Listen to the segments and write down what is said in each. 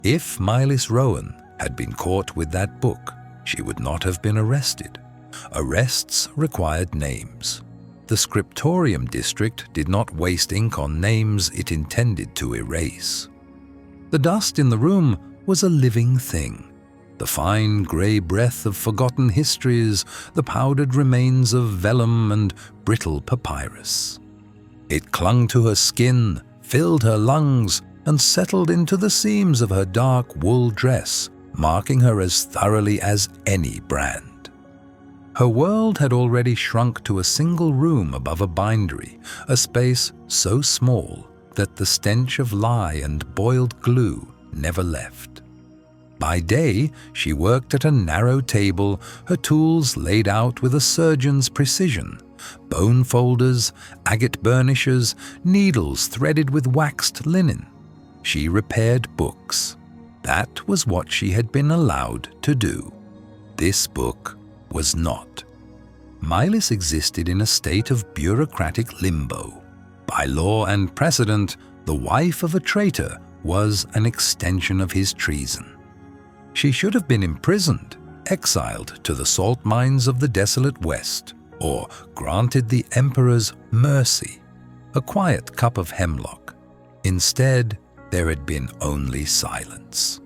If Mylis Rowan had been caught with that book, she would not have been arrested. Arrests required names. The scriptorium district did not waste ink on names it intended to erase. The dust in the room was a living thing. The fine grey breath of forgotten histories, the powdered remains of vellum and brittle papyrus. It clung to her skin, filled her lungs, and settled into the seams of her dark wool dress, marking her as thoroughly as any brand. Her world had already shrunk to a single room above a bindery, a space so small that the stench of lye and boiled glue never left. By day, she worked at a narrow table, her tools laid out with a surgeon's precision: bone folders, agate burnishes, needles threaded with waxed linen. She repaired books. That was what she had been allowed to do. This book was not. Mylis existed in a state of bureaucratic limbo. By law and precedent, the wife of a traitor was an extension of his treason. She should have been imprisoned, exiled to the salt mines of the desolate West, or granted the Emperor's mercy, a quiet cup of hemlock. Instead, there had been only silence.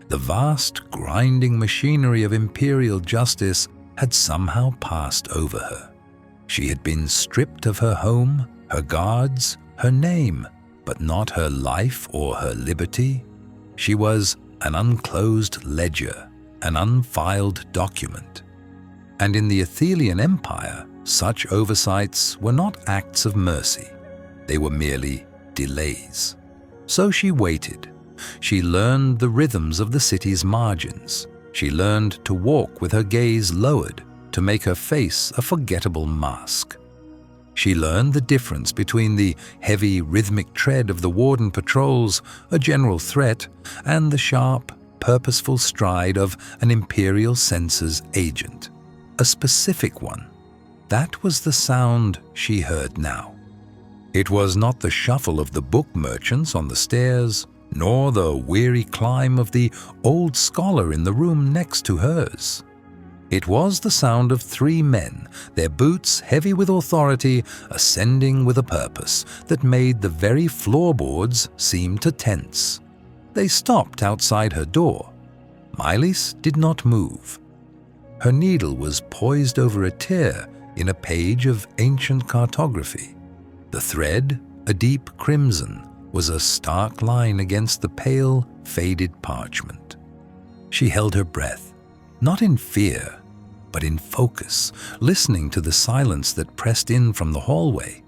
The vast, grinding machinery of imperial justice had somehow passed over her. She had been stripped of her home, her guards, her name, but not her life or her liberty. She was an unclosed ledger, an unfiled document. And in the Athelian Empire, such oversights were not acts of mercy. They were merely delays. So she waited. She learned the rhythms of the city's margins. She learned to walk with her gaze lowered, to make her face a forgettable mask. She learned the difference between the heavy, rhythmic tread of the warden patrols, a general threat, and the sharp, purposeful stride of an Imperial census agent, a specific one. That was the sound she heard now. It was not the shuffle of the book merchants on the stairs, nor the weary climb of the old scholar in the room next to hers. It was the sound of three men, their boots heavy with authority, ascending with a purpose that made the very floorboards seem to tense. They stopped outside her door. Mylis did not move. Her needle was poised over a tear in a page of ancient cartography. The thread, a deep crimson, was a stark line against the pale, faded parchment. She held her breath, not in fear, but in focus, listening to the silence that pressed in from the hallway.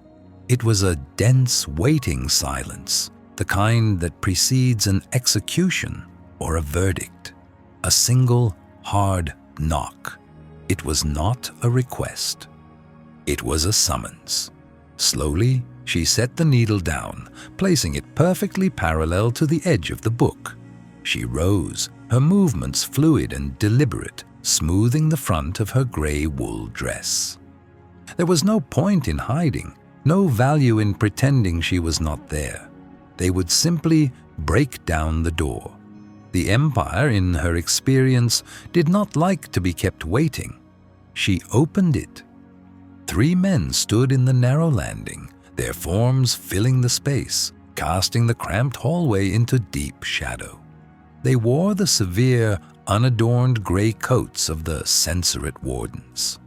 It was a dense, waiting silence, the kind that precedes an execution or a verdict. A single, hard knock. It was not a request. It was a summons. Slowly, she set the needle down, placing it perfectly parallel to the edge of the book. She rose, her movements fluid and deliberate, smoothing the front of her grey wool dress. There was no point in hiding, no value in pretending she was not there. They would simply break down the door. The Empire, in her experience, did not like to be kept waiting. She opened it. Three men stood in the narrow landing, their forms filling the space, casting the cramped hallway into deep shadow. They wore the severe, unadorned grey coats of the censorate wardens.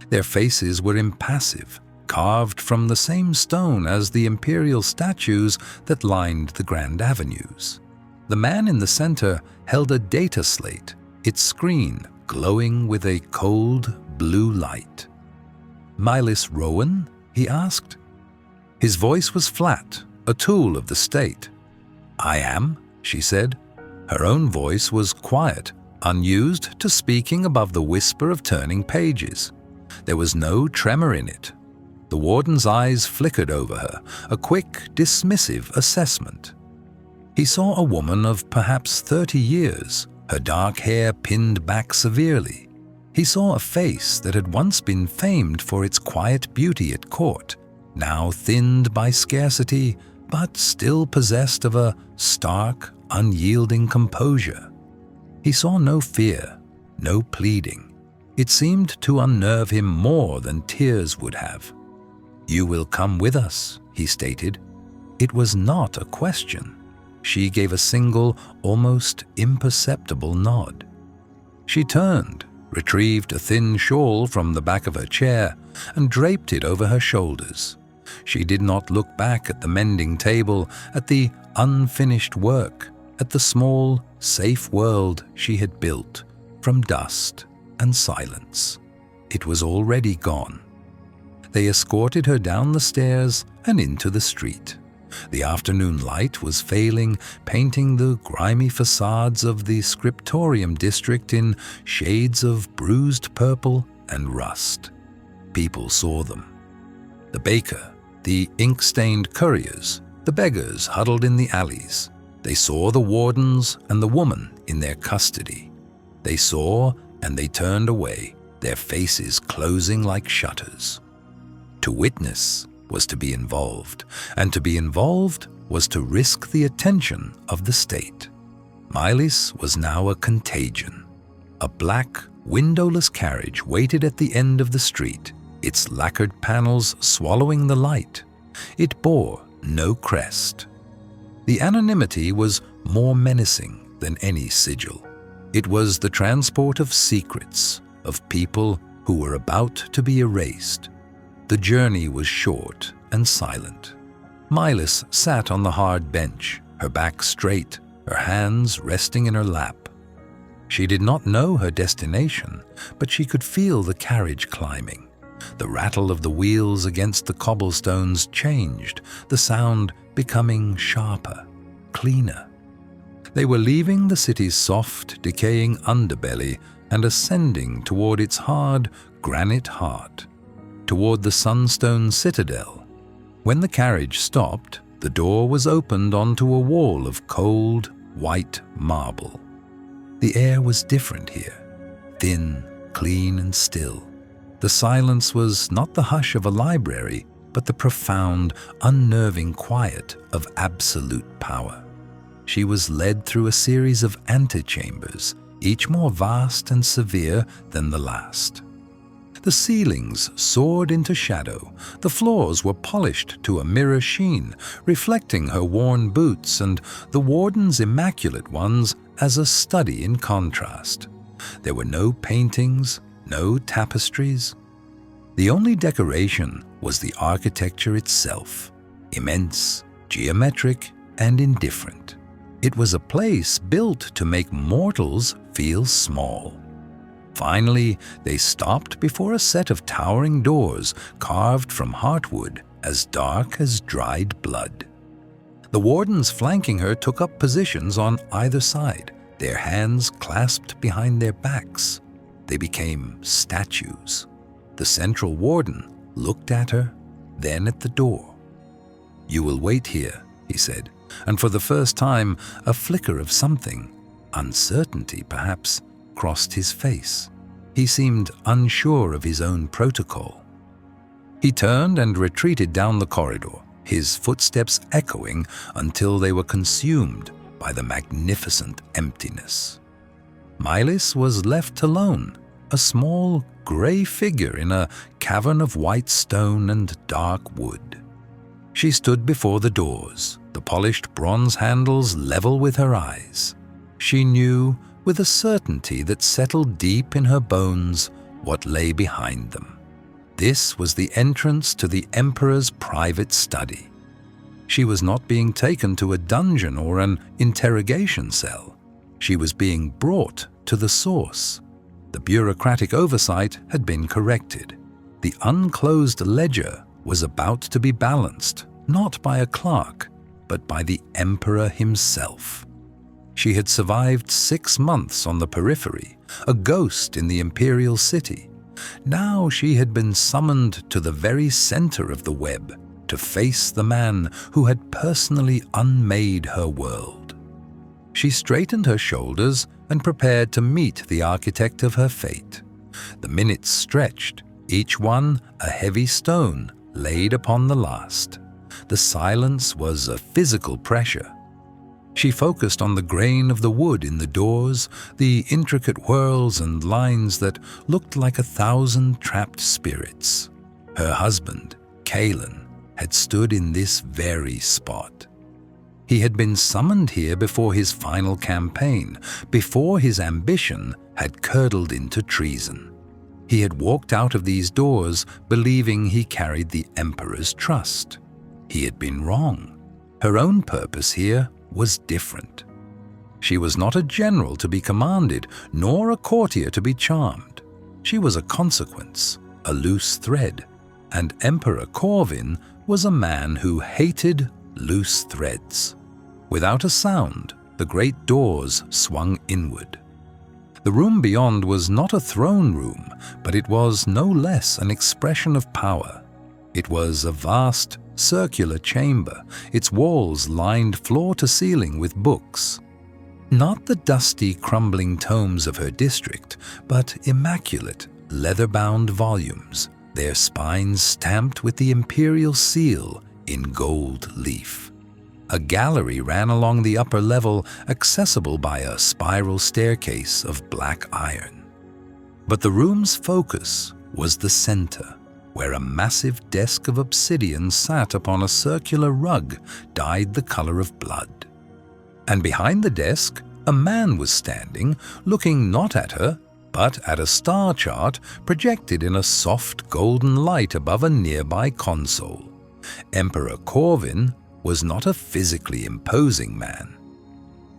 Their faces were impassive, carved from the same stone as the imperial statues that lined the grand avenues. The man in the center held a data slate, its screen glowing with a cold blue light. "Mylis Rowan?" he asked. His voice was flat, a tool of the state. "I am," she said. Her own voice was quiet, unused to speaking above the whisper of turning pages. There was no tremor in it. The warden's eyes flickered over her, a quick, dismissive assessment. He saw a woman of perhaps 30 years, her dark hair pinned back severely. He saw a face that had once been famed for its quiet beauty at court, now thinned by scarcity, but still possessed of a stark, unyielding composure. He saw no fear, no pleading. It seemed to unnerve him more than tears would have. "You will come with us," he stated. It was not a question. She gave a single, almost imperceptible nod. She turned, retrieved a thin shawl from the back of her chair, and draped it over her shoulders. She did not look back at the mending table, at the unfinished work, at the small, safe world she had built from dust and silence. It was already gone. They escorted her down the stairs and into the street. The afternoon light was failing, painting the grimy facades of the scriptorium district in shades of bruised purple and rust. People saw them. The baker, the ink-stained couriers, the beggars huddled in the alleys. They saw the wardens and the woman in their custody. They saw and they turned away, their faces closing like shutters. To witness was to be involved, and to be involved was to risk the attention of the state. Mylis was now a contagion. A black, windowless carriage waited at the end of the street, its lacquered panels swallowing the light. It bore no crest. The anonymity was more menacing than any sigil. It was the transport of secrets, of people who were about to be erased. The journey was short and silent. Mylis sat on the hard bench, her back straight, her hands resting in her lap. She did not know her destination, but she could feel the carriage climbing. The rattle of the wheels against the cobblestones changed, the sound becoming sharper, cleaner. They were leaving the city's soft, decaying underbelly and ascending toward its hard, granite heart, toward the sunstone citadel. When the carriage stopped, the door was opened onto a wall of cold, white marble. The air was different here, thin, clean, and still. The silence was not the hush of a library, but the profound, unnerving quiet of absolute power. She was led through a series of antechambers, each more vast and severe than the last. The ceilings soared into shadow, the floors were polished to a mirror sheen, reflecting her worn boots and the warden's immaculate ones as a study in contrast. There were no paintings, no tapestries. The only decoration was the architecture itself, immense, geometric, and indifferent. It was a place built to make mortals feel small. Finally, they stopped before a set of towering doors carved from heartwood as dark as dried blood. The wardens flanking her took up positions on either side, their hands clasped behind their backs. They became statues. The central warden looked at her, then at the door. "You will wait here," he said, and for the first time a flicker of something, uncertainty perhaps, crossed his face. He seemed unsure of his own protocol. He turned and retreated down the corridor, his footsteps echoing until they were consumed by the magnificent emptiness. Mylis was left alone, a small, gray figure in a cavern of white stone and dark wood. She stood before the doors, the polished bronze handles level with her eyes. She knew, with a certainty that settled deep in her bones, what lay behind them. This was the entrance to the Emperor's private study. She was not being taken to a dungeon or an interrogation cell. She was being brought to the source. The bureaucratic oversight had been corrected. The unclosed ledger was about to be balanced, not by a clerk, but by the Emperor himself. She had survived 6 months on the periphery, a ghost in the Imperial city. Now she had been summoned to the very center of the web, to face the man who had personally unmade her world. She straightened her shoulders and prepared to meet the architect of her fate. The minutes stretched, each one a heavy stone laid upon the last. The silence was a physical pressure. She focused on the grain of the wood in the doors, the intricate whirls and lines that looked like 1,000 trapped spirits. Her husband, Kalen, had stood in this very spot. He had been summoned here before his final campaign, before his ambition had curdled into treason. He had walked out of these doors believing he carried the Emperor's trust. He had been wrong. Her own purpose here was different. She was not a general to be commanded, nor a courtier to be charmed. She was a consequence, a loose thread, and Emperor Corvin was a man who hated loose threads. Without a sound, the great doors swung inward. The room beyond was not a throne room, but it was no less an expression of power. It was a vast, circular chamber, its walls lined floor to ceiling with books. Not the dusty, crumbling tomes of her district, but immaculate, leather-bound volumes, their spines stamped with the Imperial seal in gold leaf. A gallery ran along the upper level, accessible by a spiral staircase of black iron. But the room's focus was the center, where a massive desk of obsidian sat upon a circular rug dyed the color of blood. And behind the desk, a man was standing, looking not at her, but at a star chart projected in a soft golden light above a nearby console. Emperor Corvin was not a physically imposing man.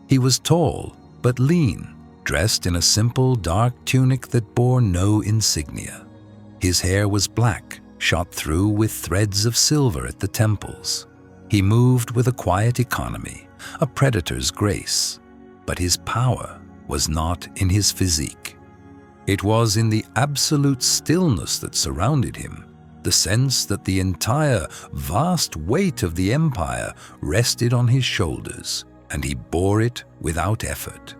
He was tall but lean, dressed in a simple dark tunic that bore no insignia. His hair was black, shot through with threads of silver at the temples. He moved with a quiet economy, a predator's grace, but his power was not in his physique. It was in the absolute stillness that surrounded him, the sense that the entire vast weight of the empire rested on his shoulders, and he bore it without effort.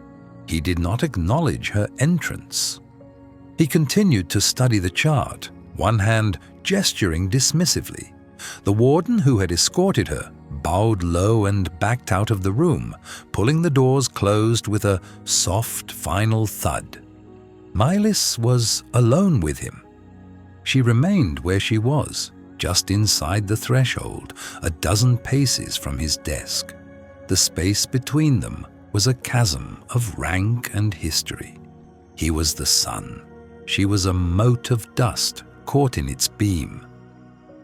He did not acknowledge her entrance. He continued to study the chart, one hand gesturing dismissively. The warden who had escorted her bowed low and backed out of the room, pulling the doors closed with a soft, final thud. Mylis was alone with him. She remained where she was, just inside the threshold, a dozen paces from his desk. The space between them was a chasm of rank and history. He was the sun. She was a mote of dust caught in its beam.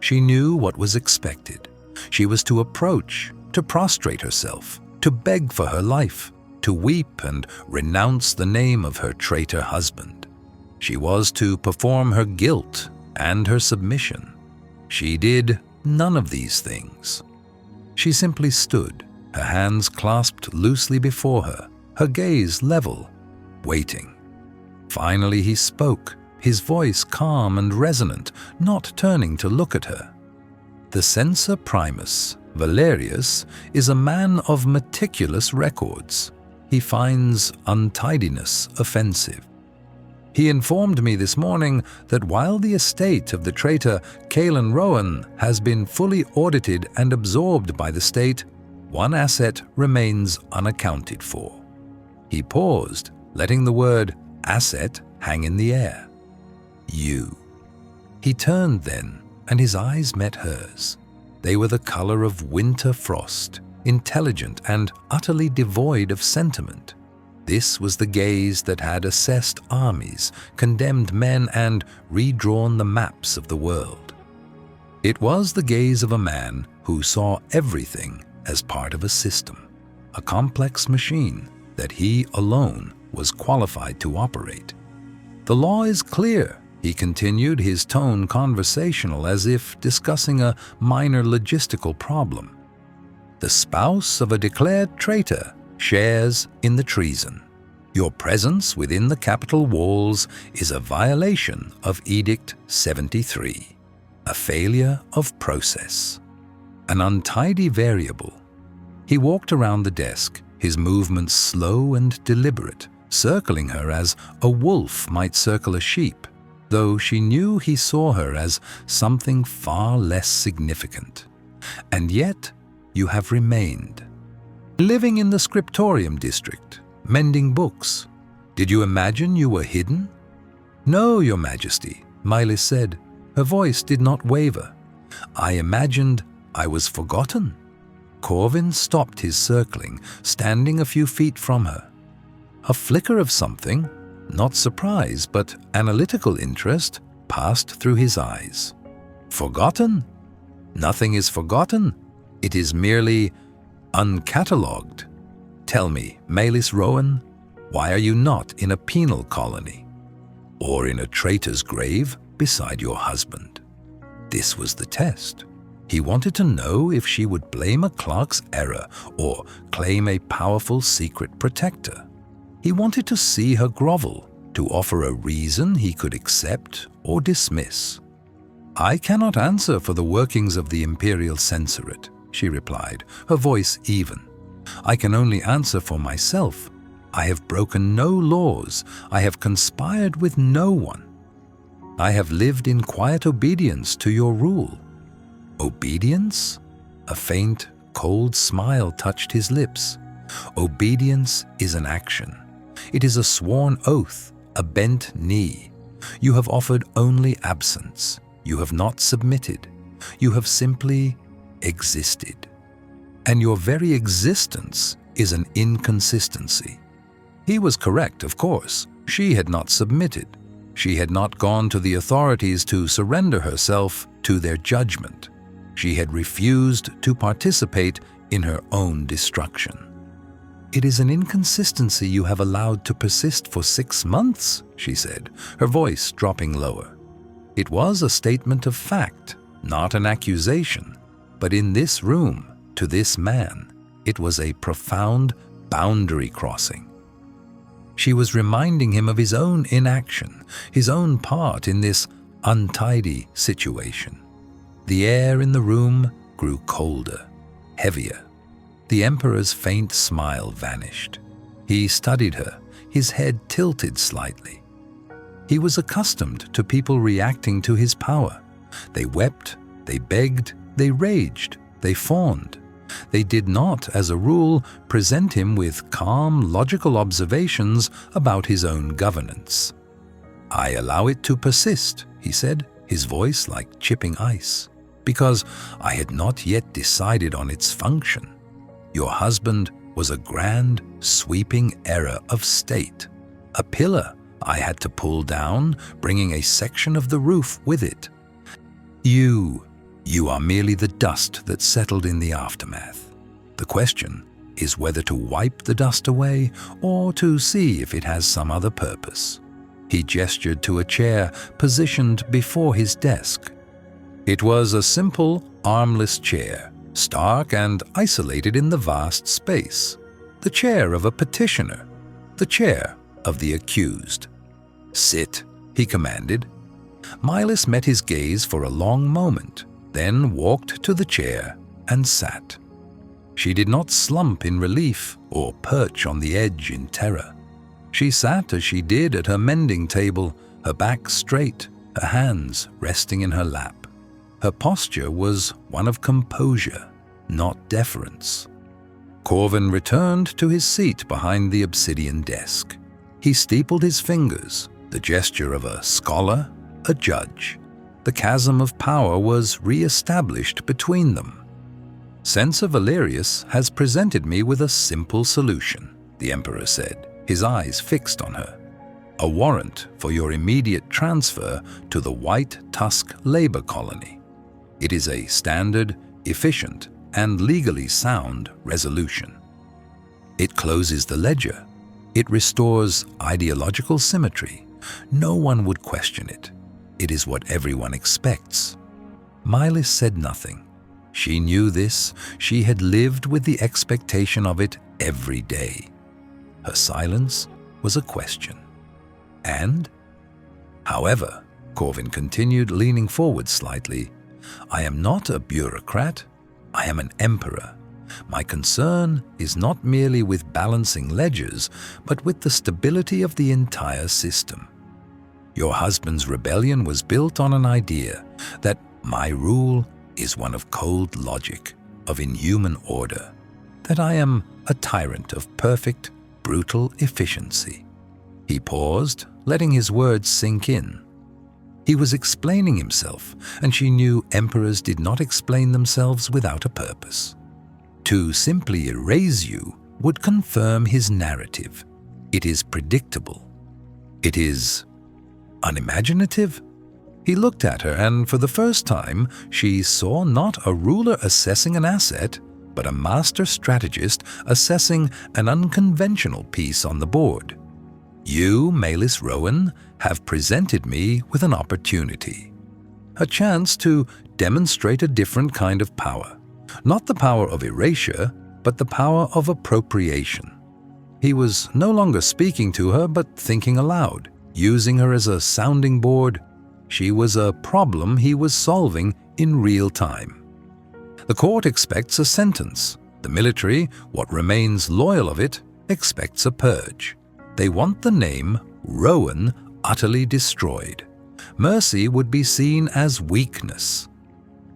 She knew what was expected. She was to approach, to prostrate herself, to beg for her life, to weep and renounce the name of her traitor husband. She was to perform her guilt and her submission. She did none of these things. She simply stood, her hands clasped loosely before her, her gaze level, waiting. Finally he spoke, his voice calm and resonant, not turning to look at her. The censor primus, Valerius, is a man of meticulous records. He finds untidiness offensive. He informed me this morning that while the estate of the traitor Kalen Rowan has been fully audited and absorbed by the state, one asset remains unaccounted for. He paused, letting the word asset hang in the air. You. He turned then, and his eyes met hers. They were the color of winter frost, intelligent and utterly devoid of sentiment. This was the gaze that had assessed armies, condemned men, and redrawn the maps of the world. It was the gaze of a man who saw everything as part of a system, a complex machine that he alone was qualified to operate. The law is clear, he continued, his tone conversational as if discussing a minor logistical problem. The spouse of a declared traitor shares in the treason. Your presence within the capital walls is a violation of Edict 73, a failure of process, an untidy variable. He walked around the desk, his movements slow and deliberate, circling her as a wolf might circle a sheep, though she knew he saw her as something far less significant. And yet you have remained. Living in the scriptorium district, mending books. Did you imagine you were hidden? No, Your Majesty, Mylis said. Her voice did not waver. I imagined I was forgotten. Corvin stopped his circling, standing a few feet from her. A flicker of something, not surprise but analytical interest, passed through his eyes. Forgotten? Nothing is forgotten. It is merely uncatalogued. Tell me, Mylis Rowan, why are you not in a penal colony? Or in a traitor's grave beside your husband? This was the test. He wanted to know if she would blame a clerk's error or claim a powerful secret protector. He wanted to see her grovel, to offer a reason he could accept or dismiss. I cannot answer for the workings of the Imperial Censorate, she replied, her voice even. I can only answer for myself. I have broken no laws. I have conspired with no one. I have lived in quiet obedience to your rule. Obedience? A faint, cold smile touched his lips. Obedience is an action. It is a sworn oath, a bent knee. You have offered only absence. You have not submitted. You have simply existed. And your very existence is an inconsistency. He was correct, of course. She had not submitted. She had not gone to the authorities to surrender herself to their judgment. She had refused to participate in her own destruction. It is an inconsistency you have allowed to persist for 6 months, she said, her voice dropping lower. It was a statement of fact, not an accusation. But in this room, to this man, it was a profound boundary crossing. She was reminding him of his own inaction, his own part in this untidy situation. The air in the room grew colder, heavier. The Emperor's faint smile vanished. He studied her, his head tilted slightly. He was accustomed to people reacting to his power. They wept, they begged, they raged, they fawned. They did not, as a rule, present him with calm, logical observations about his own governance. I allow it to persist, he said, his voice like chipping ice, because I had not yet decided on its function. Your husband was a grand, sweeping error of state, a pillar I had to pull down, bringing a section of the roof with it. You are merely the dust that settled in the aftermath. The question is whether to wipe the dust away or to see if it has some other purpose. He gestured to a chair positioned before his desk. It was a simple, armless chair, stark and isolated in the vast space. The chair of a petitioner, the chair of the accused. Sit, he commanded. Mylis met his gaze for a long moment, then walked to the chair and sat. She did not slump in relief or perch on the edge in terror. She sat as she did at her mending table, her back straight, her hands resting in her lap. Her posture was one of composure, not deference. Corvin returned to his seat behind the obsidian desk. He steepled his fingers, the gesture of a scholar, a judge. The chasm of power was re-established between them. Censor Valerius has presented me with a simple solution, the Emperor said, his eyes fixed on her. A warrant for your immediate transfer to the White Tusk labor colony. It is a standard, efficient, and legally sound resolution. It closes the ledger. It restores ideological symmetry. No one would question it. It is what everyone expects. Mylis said nothing. She knew this. She had lived with the expectation of it every day. Her silence was a question. And? However, Corvin continued, leaning forward slightly, I am not a bureaucrat. I am an emperor. My concern is not merely with balancing ledgers, but with the stability of the entire system. Your husband's rebellion was built on an idea that my rule is one of cold logic, of inhuman order. that I am a tyrant of perfect, brutal efficiency." He paused, letting his words sink in. He was explaining himself, and she knew emperors did not explain themselves without a purpose. To simply erase you would confirm his narrative. It is predictable. It is unimaginative. He looked at her, and for the first time, she saw not a ruler assessing an asset, but a master strategist assessing an unconventional piece on the board. "You, Malis Rowan, have presented me with an opportunity. A chance to demonstrate a different kind of power. Not the power of erasure, but the power of appropriation." He was no longer speaking to her, but thinking aloud, using her as a sounding board. She was a problem he was solving in real time. The court expects a sentence. The military, what remains loyal of it, expects a purge. They want the name Rowan utterly destroyed. Mercy would be seen as weakness.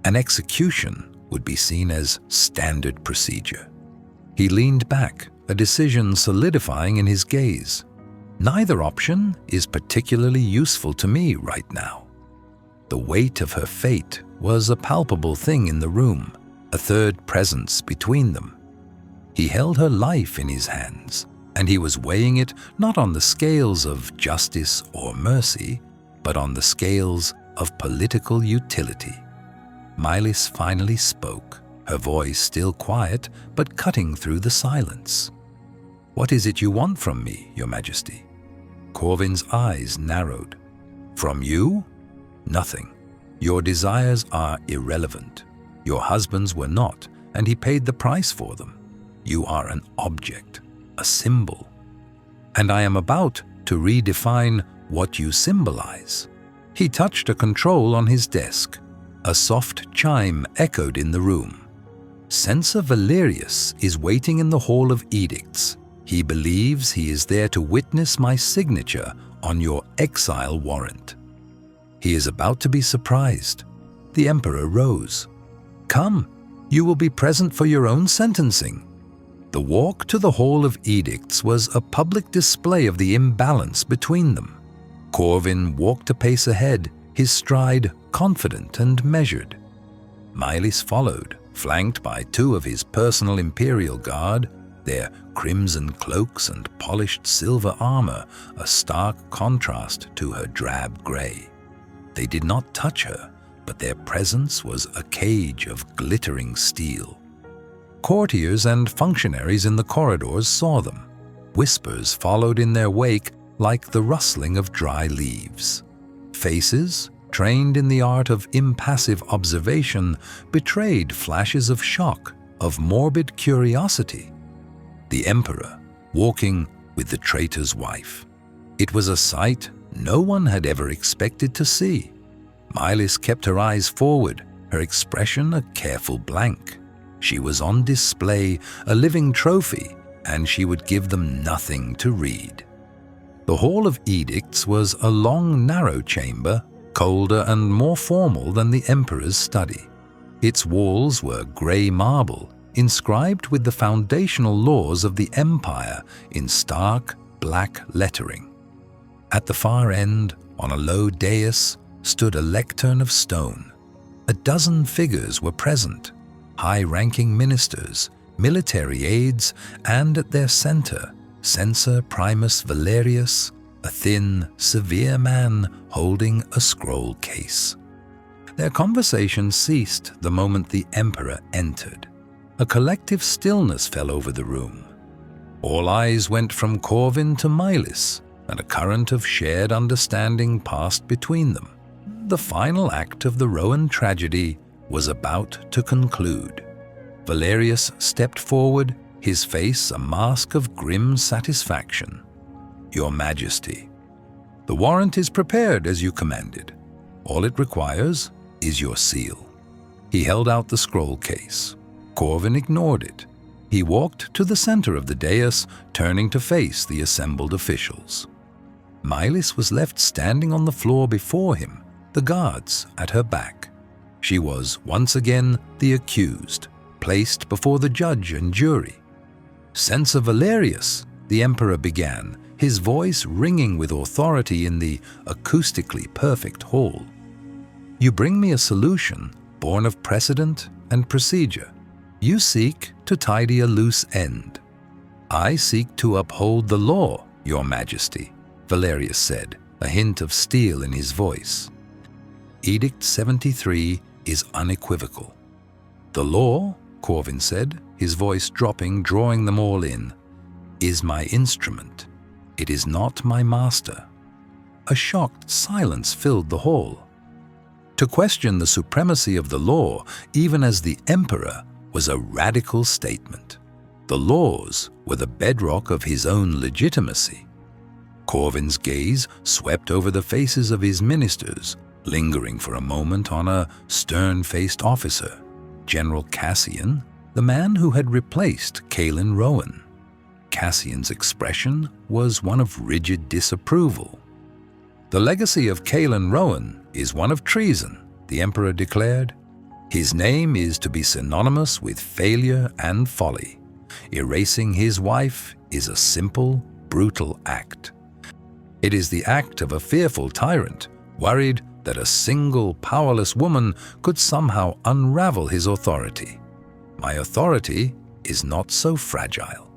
An execution would be seen as standard procedure. He leaned back, a decision solidifying in his gaze. "Neither option is particularly useful to me right now." The weight of her fate was a palpable thing in the room, a third presence between them. He held her life in his hands, and he was weighing it not on the scales of justice or mercy, but on the scales of political utility. Mylis finally spoke, her voice still quiet but cutting through the silence. "What is it you want from me, Your Majesty?" Corvin's eyes narrowed. "From you? Nothing. Your desires are irrelevant. Your husband's were not, and he paid the price for them. You are an object, a symbol. And I am about to redefine what you symbolize." He touched a control on his desk. A soft chime echoed in the room. "Censor Valerius is waiting in the Hall of Edicts. He believes he is there to witness my signature on your exile warrant." He is about to be surprised. The Emperor rose. "Come, you will be present for your own sentencing." The walk to the Hall of Edicts was a public display of the imbalance between them. Corvin walked a pace ahead, his stride confident and measured. Mylis followed, flanked by two of his personal Imperial guard, their crimson cloaks and polished silver armor a stark contrast to her drab gray. They did not touch her, but their presence was a cage of glittering steel. Courtiers and functionaries in the corridors saw them. Whispers followed in their wake like the rustling of dry leaves. Faces, trained in the art of impassive observation, betrayed flashes of shock, of morbid curiosity. The Emperor, walking with the traitor's wife. It was a sight no one had ever expected to see. Mylis kept her eyes forward, her expression a careful blank. She was on display, a living trophy, and she would give them nothing to read. The Hall of Edicts was a long, narrow chamber, colder and more formal than the Emperor's study. Its walls were grey marble, inscribed with the foundational laws of the Empire in stark, black lettering. At the far end, on a low dais, stood a lectern of stone. A dozen figures were present, high-ranking ministers, military aides, and at their center, Censor Primus Valerius, a thin, severe man holding a scroll case. Their conversation ceased the moment the Emperor entered. A collective stillness fell over the room. All eyes went from Corvin to Mylis, and a current of shared understanding passed between them. The final act of the Rowan tragedy was about to conclude. Valerius stepped forward, his face a mask of grim satisfaction. "Your Majesty, the warrant is prepared as you commanded. All it requires is your seal." He held out the scroll case. Corvin ignored it. He walked to the center of the dais, turning to face the assembled officials. Mylis was left standing on the floor before him, the guards at her back. She was once again the accused, placed before the judge and jury. "Censor Valerius," the emperor began, his voice ringing with authority in the acoustically perfect hall. "You bring me a solution born of precedent and procedure. You seek to tidy a loose end. I seek to uphold the law, Your Majesty," Valerius said, a hint of steel in his voice. Edict 73 is unequivocal. "The law," Corvin said, his voice dropping, drawing them all in, "is my instrument. It is not my master." A shocked silence filled the hall. To question the supremacy of the law, even as the emperor, was a radical statement. The laws were the bedrock of his own legitimacy. Corvin's gaze swept over the faces of his ministers, lingering for a moment on a stern-faced officer, General Cassian, the man who had replaced Caelan Rowan. Cassian's expression was one of rigid disapproval. "The legacy of Caelan Rowan is one of treason," the emperor declared. "His name is to be synonymous with failure and folly. Erasing his wife is a simple, brutal act. It is the act of a fearful tyrant, worried that a single powerless woman could somehow unravel his authority. My authority is not so fragile."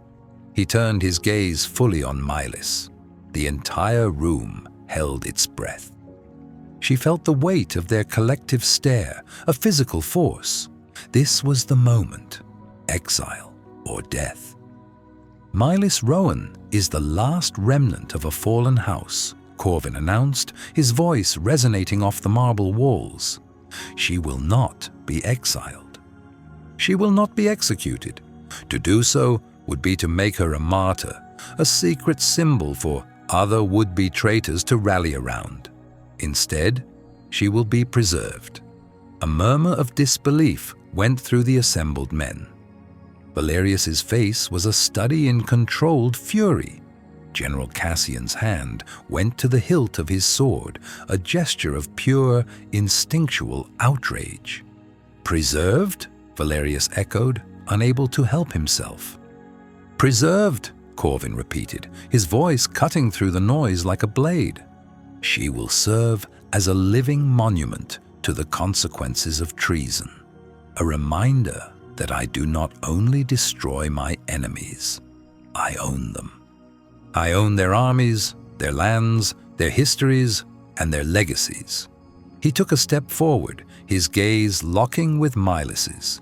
He turned his gaze fully on Mylis. The entire room held its breath. She felt the weight of their collective stare, a physical force. This was the moment, exile or death. "Mylis Rowan is the last remnant of a fallen house," Corvin announced, his voice resonating off the marble walls. "She will not be exiled. She will not be executed. To do so would be to make her a martyr, a secret symbol for other would-be traitors to rally around. Instead, she will be preserved." A murmur of disbelief went through the assembled men. Valerius's face was a study in controlled fury. General Cassian's hand went to the hilt of his sword, a gesture of pure, instinctual outrage. "Preserved?" Valerius echoed, unable to help himself. "Preserved," Corvin repeated, his voice cutting through the noise like a blade. "She will serve as a living monument to the consequences of treason, a reminder that I do not only destroy my enemies, I own them. I own their armies, their lands, their histories, and their legacies." He took a step forward, his gaze locking with Mylis's.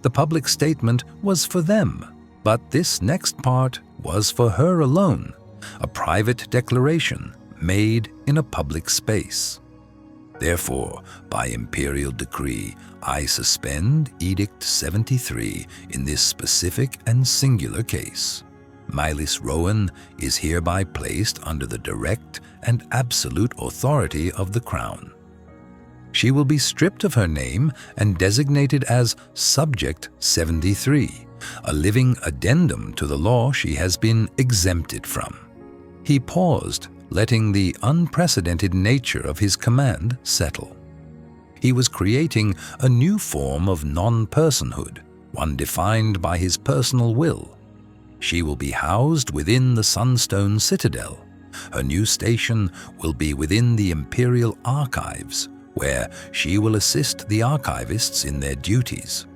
The public statement was for them, but this next part was for her alone, a private declaration made in a public space. "Therefore, by imperial decree, I suspend Edict 73 in this specific and singular case. Mylis Rowan is hereby placed under the direct and absolute authority of the Crown. She will be stripped of her name and designated as Subject 73, a living addendum to the law she has been exempted from." He paused, letting the unprecedented nature of his command settle. He was creating a new form of non-personhood, one defined by his personal will. She will be housed within the Sunstone Citadel. Her new station will be within the Imperial Archives, where she will assist the archivists in their duties.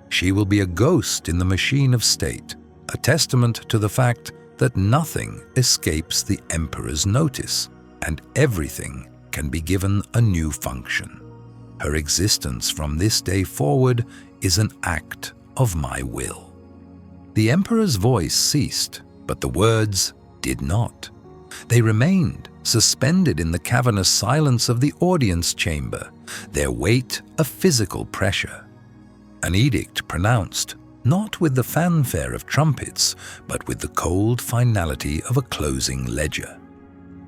She will be a ghost in the machine of state, a testament to the fact that nothing escapes the Emperor's notice, and everything can be given a new function. Her existence from this day forward is an act of my will. The Emperor's voice ceased, but the words did not. They remained suspended in the cavernous silence of the audience chamber, their weight a physical pressure. An edict pronounced, not with the fanfare of trumpets, but with the cold finality of a closing ledger.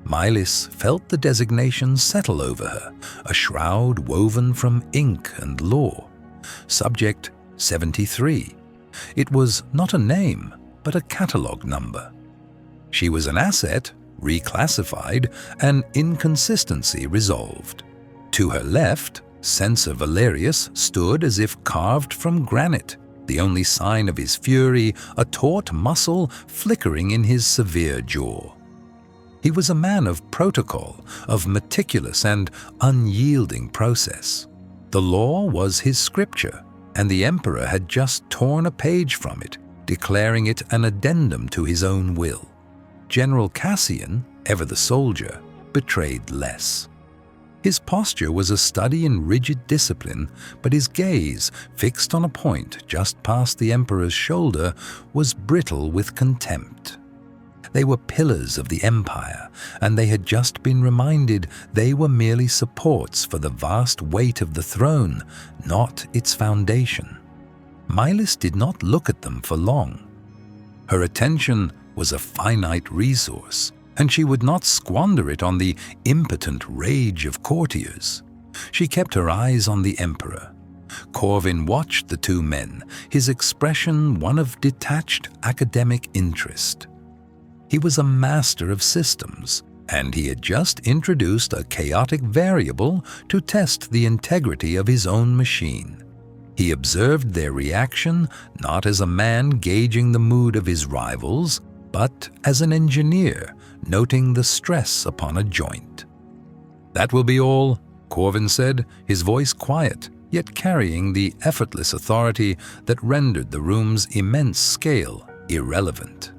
Mylis felt the designation settle over her, a shroud woven from ink and law. Subject 73. It was not a name, but a catalogue number. She was an asset, reclassified, an inconsistency resolved. To her left, Censor Valerius stood as if carved from granite, the only sign of his fury a taut muscle flickering in his severe jaw. He was a man of protocol, of meticulous and unyielding process. The law was his scripture, and the emperor had just torn a page from it, declaring it an addendum to his own will. General Cassian, ever the soldier, betrayed less. His posture was a study in rigid discipline, but his gaze, fixed on a point just past the emperor's shoulder, was brittle with contempt. They were pillars of the empire, and they had just been reminded they were merely supports for the vast weight of the throne, not its foundation. Milas did not look at them for long. Her attention was a finite resource, and she would not squander it on the impotent rage of courtiers. She kept her eyes on the emperor. Corvin watched the two men, his expression one of detached academic interest. He was a master of systems, and he had just introduced a chaotic variable to test the integrity of his own machine. He observed their reaction not as a man gauging the mood of his rivals, but as an engineer noting the stress upon a joint. "That will be all," Corvin said, his voice quiet, yet carrying the effortless authority that rendered the room's immense scale irrelevant.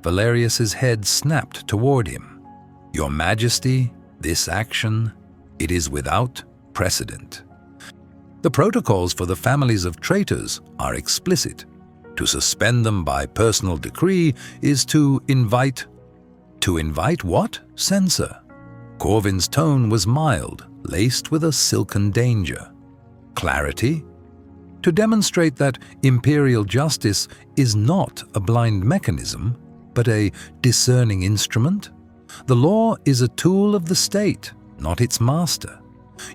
Valerius's head snapped toward him. "Your Majesty, this action, it is without precedent. The protocols for the families of traitors are explicit. To suspend them by personal decree is to invite..." "To invite what, censor?" Corvin's tone was mild, laced with a silken danger. "Clarity? To demonstrate that imperial justice is not a blind mechanism, but a discerning instrument. The law is a tool of the state, not its master.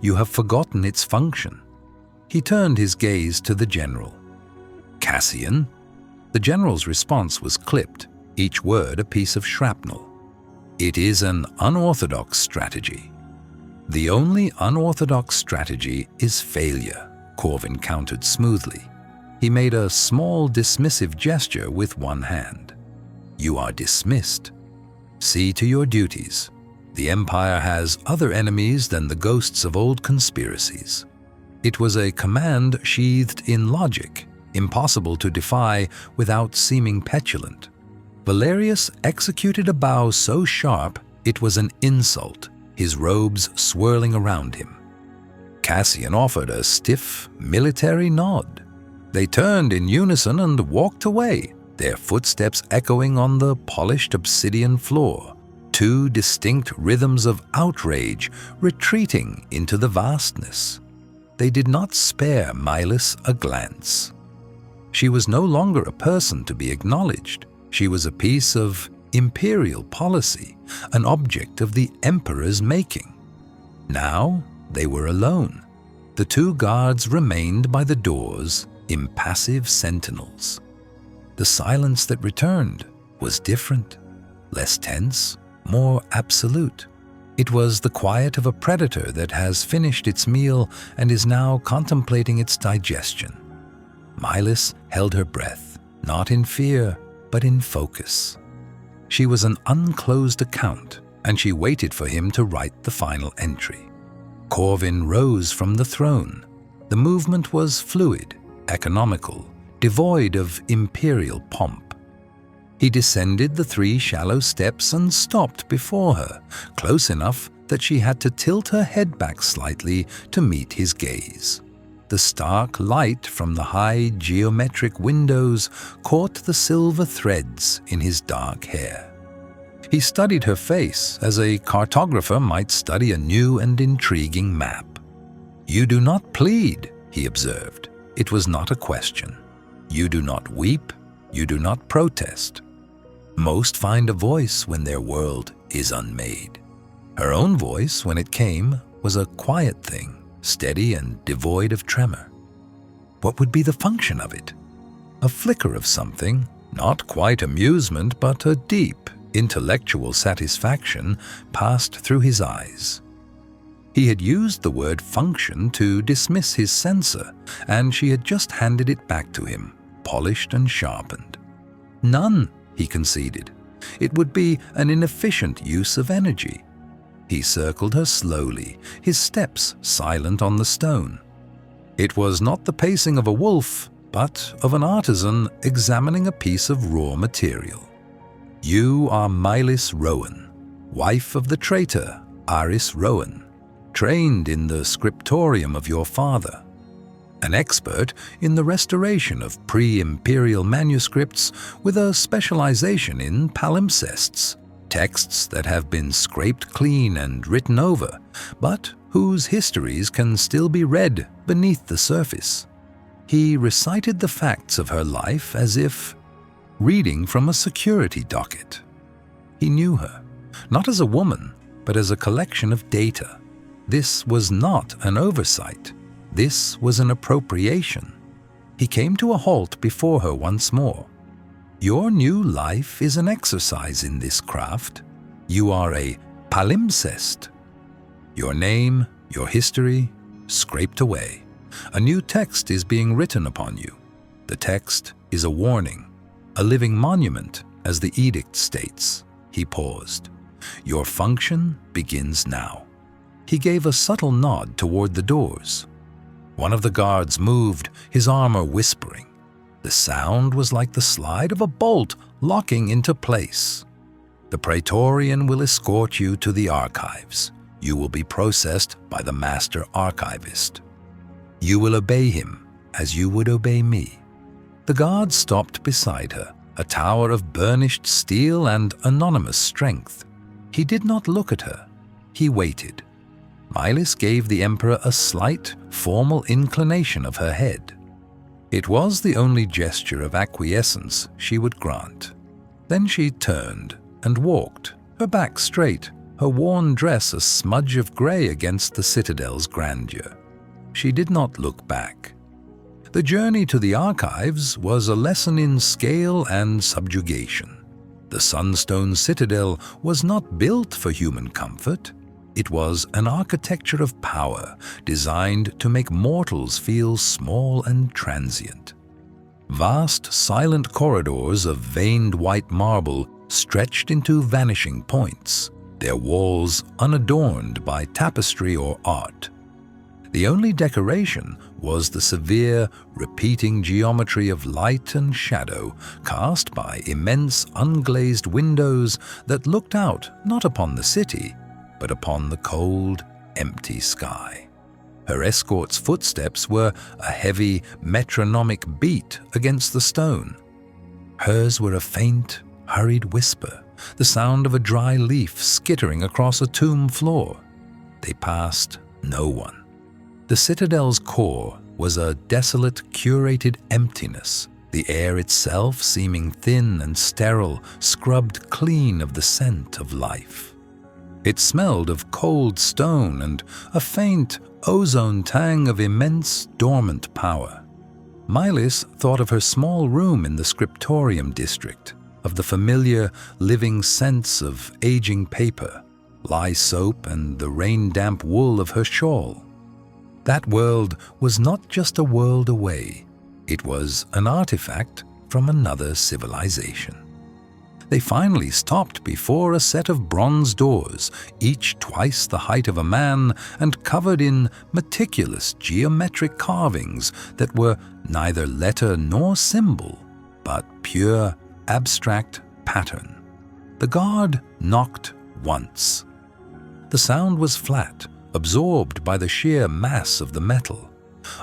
You have forgotten its function." He turned his gaze to the general. "Cassian?" The general's response was clipped, each word a piece of shrapnel. "It is an unorthodox strategy." "The only unorthodox strategy is failure," Corvin countered smoothly. He made a small dismissive gesture with one hand. "You are dismissed. See to your duties. The Empire has other enemies than the ghosts of old conspiracies." It was a command sheathed in logic, impossible to defy without seeming petulant. Valerius executed a bow so sharp it was an insult, his robes swirling around him. Cassian offered a stiff, military nod. They turned in unison and walked away, their footsteps echoing on the polished obsidian floor, two distinct rhythms of outrage retreating into the vastness. They did not spare Milas a glance. She was no longer a person to be acknowledged. She was a piece of imperial policy, an object of the emperor's making. Now they were alone. The two guards remained by the doors, impassive sentinels. The silence that returned was different, less tense, more absolute. It was the quiet of a predator that has finished its meal and is now contemplating its digestion. Milas held her breath, not in fear, but in focus. She was an unclosed account, and she waited for him to write the final entry. Corvin rose from the throne. The movement was fluid, economical, devoid of imperial pomp. He descended the 3 shallow steps and stopped before her, close enough that she had to tilt her head back slightly to meet his gaze. The stark light from the high geometric windows caught the silver threads in his dark hair. He studied her face as a cartographer might study a new and intriguing map. "You do not plead," he observed. It was not a question. "You do not weep. You do not protest. Most find a voice when their world is unmade." Her own voice, when it came, was a quiet thing, steady and devoid of tremor. What would be the function of it? A flicker of something, not quite amusement, but a deep, intellectual satisfaction passed through his eyes. He had used the word function to dismiss his censor, and she had just handed it back to him, polished and sharpened. None, he conceded. It would be an inefficient use of energy. He circled her slowly, his steps silent on the stone. It was not the pacing of a wolf, but of an artisan examining a piece of raw material. You are Mylis Rowan, wife of the traitor Aris Rowan, trained in the scriptorium of your father, an expert in the restoration of pre-Imperial manuscripts with a specialization in palimpsests, texts that have been scraped clean and written over, but whose histories can still be read beneath the surface. He recited the facts of her life as if reading from a security docket. He knew her, not as a woman, but as a collection of data. This was not an oversight. This was an appropriation. He came to a halt before her once more. Your new life is an exercise in this craft. You are a palimpsest. Your name, your history, scraped away. A new text is being written upon you. The text is a warning, a living monument, as the edict states. He paused. Your function begins now. He gave a subtle nod toward the doors. One of the guards moved, his armor whispering. The sound was like the slide of a bolt locking into place. The Praetorian will escort you to the archives. You will be processed by the master archivist. You will obey him as you would obey me. The guard stopped beside her, a tower of burnished steel and anonymous strength. He did not look at her. He waited. Mylis gave the emperor a slight, formal inclination of her head. It was the only gesture of acquiescence she would grant. Then she turned and walked, her back straight, her worn dress a smudge of gray against the citadel's grandeur. She did not look back. The journey to the archives was a lesson in scale and subjugation. The Sunstone Citadel was not built for human comfort. It was an architecture of power designed to make mortals feel small and transient. Vast, silent corridors of veined white marble stretched into vanishing points, their walls unadorned by tapestry or art. The only decoration was the severe, repeating geometry of light and shadow cast by immense unglazed windows that looked out not upon the city, but upon the cold, empty sky. Her escort's footsteps were a heavy, metronomic beat against the stone. Hers were a faint, hurried whisper, the sound of a dry leaf skittering across a tomb floor. They passed no one. The citadel's core was a desolate, curated emptiness, the air itself seeming thin and sterile, scrubbed clean of the scent of life. It smelled of cold stone and a faint, ozone tang of immense, dormant power. Mylis thought of her small room in the scriptorium district, of the familiar, living scents of aging paper, lye soap, and the rain-damp wool of her shawl. That world was not just a world away. It was an artifact from another civilization. They finally stopped before a set of bronze doors, each twice the height of a man and covered in meticulous geometric carvings that were neither letter nor symbol, but pure, abstract pattern. The guard knocked once. The sound was flat, absorbed by the sheer mass of the metal.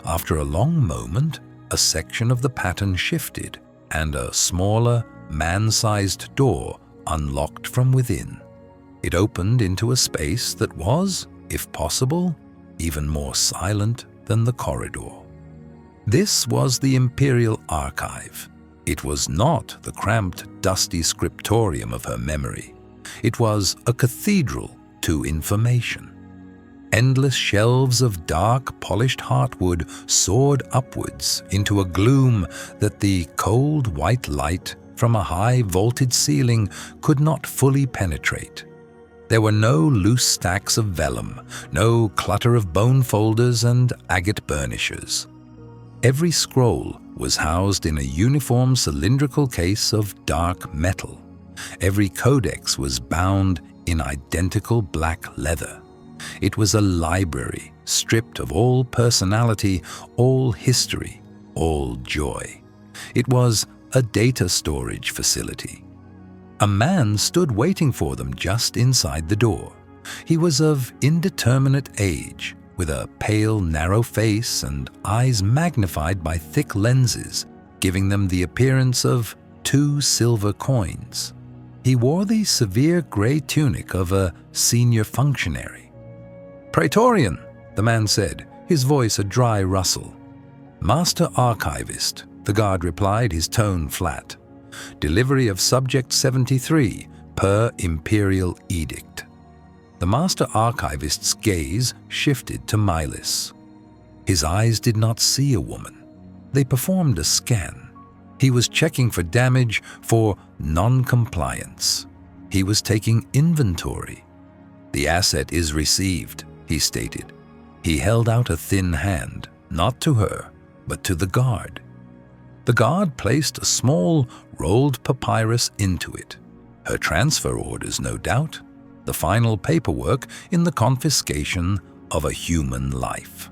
After a long moment, a section of the pattern shifted, and a smaller, man-sized door unlocked from within. It opened into a space that was, if possible, even more silent than the corridor. This was the Imperial archive. It was not the cramped, dusty scriptorium of her memory. It was a cathedral to information. Endless shelves of dark, polished heartwood soared upwards into a gloom that the cold, white light from a high, vaulted ceiling could not fully penetrate. There were no loose stacks of vellum, no clutter of bone folders and agate burnishes. Every scroll was housed in a uniform cylindrical case of dark metal. Every codex was bound in identical black leather. It was a library stripped of all personality, all history, all joy. It was a data storage facility. A man stood waiting for them just inside the door. He was of indeterminate age, with a pale, narrow face and eyes magnified by thick lenses, giving them the appearance of 2 silver coins. He wore the severe gray tunic of a senior functionary. "Praetorian," the man said, his voice a dry rustle. "Master Archivist," the guard replied, his tone flat. "Delivery of Subject 73, per Imperial Edict." The Master Archivist's gaze shifted to Milis. His eyes did not see a woman. They performed a scan. He was checking for damage, for non-compliance. He was taking inventory. "The asset is received," he stated. He held out a thin hand, not to her, but to the guard. The guard placed a small, rolled papyrus into it. Her transfer orders, no doubt. The final paperwork in the confiscation of a human life.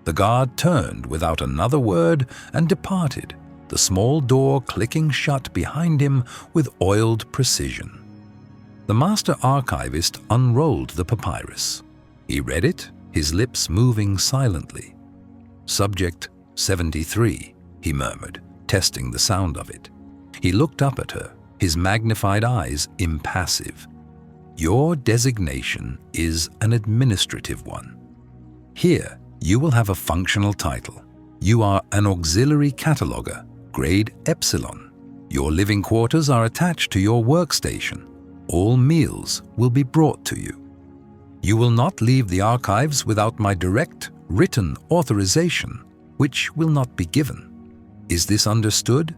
The guard turned without another word and departed, the small door clicking shut behind him with oiled precision. The Master Archivist unrolled the papyrus. He read it, his lips moving silently. "Subject 73, he murmured, testing the sound of it. He looked up at her, his magnified eyes impassive. "Your designation is an administrative one. Here, you will have a functional title. You are an auxiliary cataloger, grade Epsilon. Your living quarters are attached to your workstation. All meals will be brought to you. You will not leave the archives without my direct, written authorization, which will not be given. Is this understood?"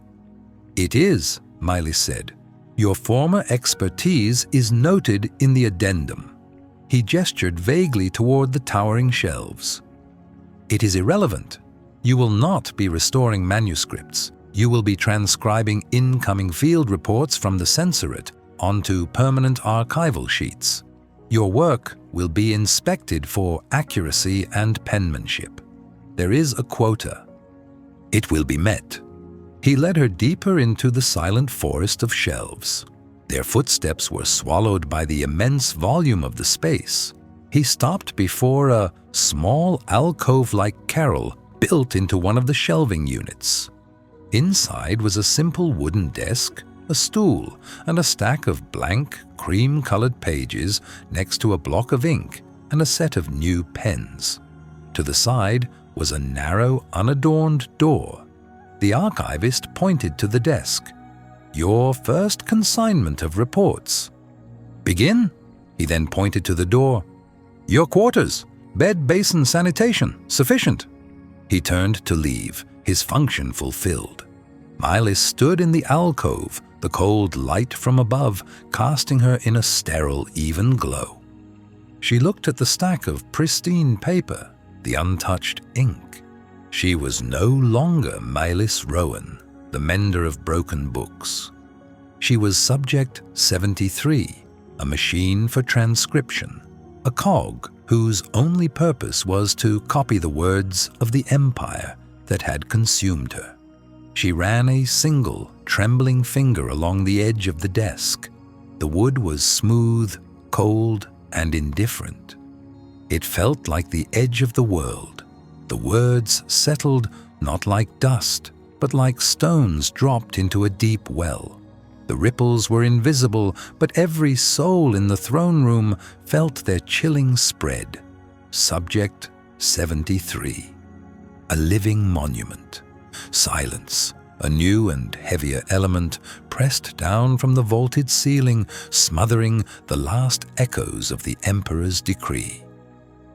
"It is," Milis said. "Your former expertise is noted in the addendum." He gestured vaguely toward the towering shelves. "It is irrelevant. You will not be restoring manuscripts. You will be transcribing incoming field reports from the censorate onto permanent archival sheets. Your work will be inspected for accuracy and penmanship. There is a quota. It will be met." He led her deeper into the silent forest of shelves. Their footsteps were swallowed by the immense volume of the space. He stopped before a small alcove-like carrel built into one of the shelving units. Inside was a simple wooden desk, a stool, and a stack of blank, cream-colored pages next to a block of ink and a set of new pens. To the side was a narrow, unadorned door. The archivist pointed to the desk. "Your first consignment of reports." "Begin?" He then pointed to the door. "Your quarters, bed, basin, sanitation, sufficient." He turned to leave, his function fulfilled. Milis stood in the alcove, the cold light from above casting her in a sterile, even glow. She looked at the stack of pristine paper, the untouched ink. She was no longer Milis Rowan, the mender of broken books. She was Subject 73, a machine for transcription, a cog whose only purpose was to copy the words of the empire that had consumed her. She ran a single, trembling finger along the edge of the desk. The wood was smooth, cold, and indifferent. It felt like the edge of the world. The words settled not like dust, but like stones dropped into a deep well. The ripples were invisible, but every soul in the throne room felt their chilling spread. Subject 73. A living monument. Silence, a new and heavier element, pressed down from the vaulted ceiling, smothering the last echoes of the Emperor's decree.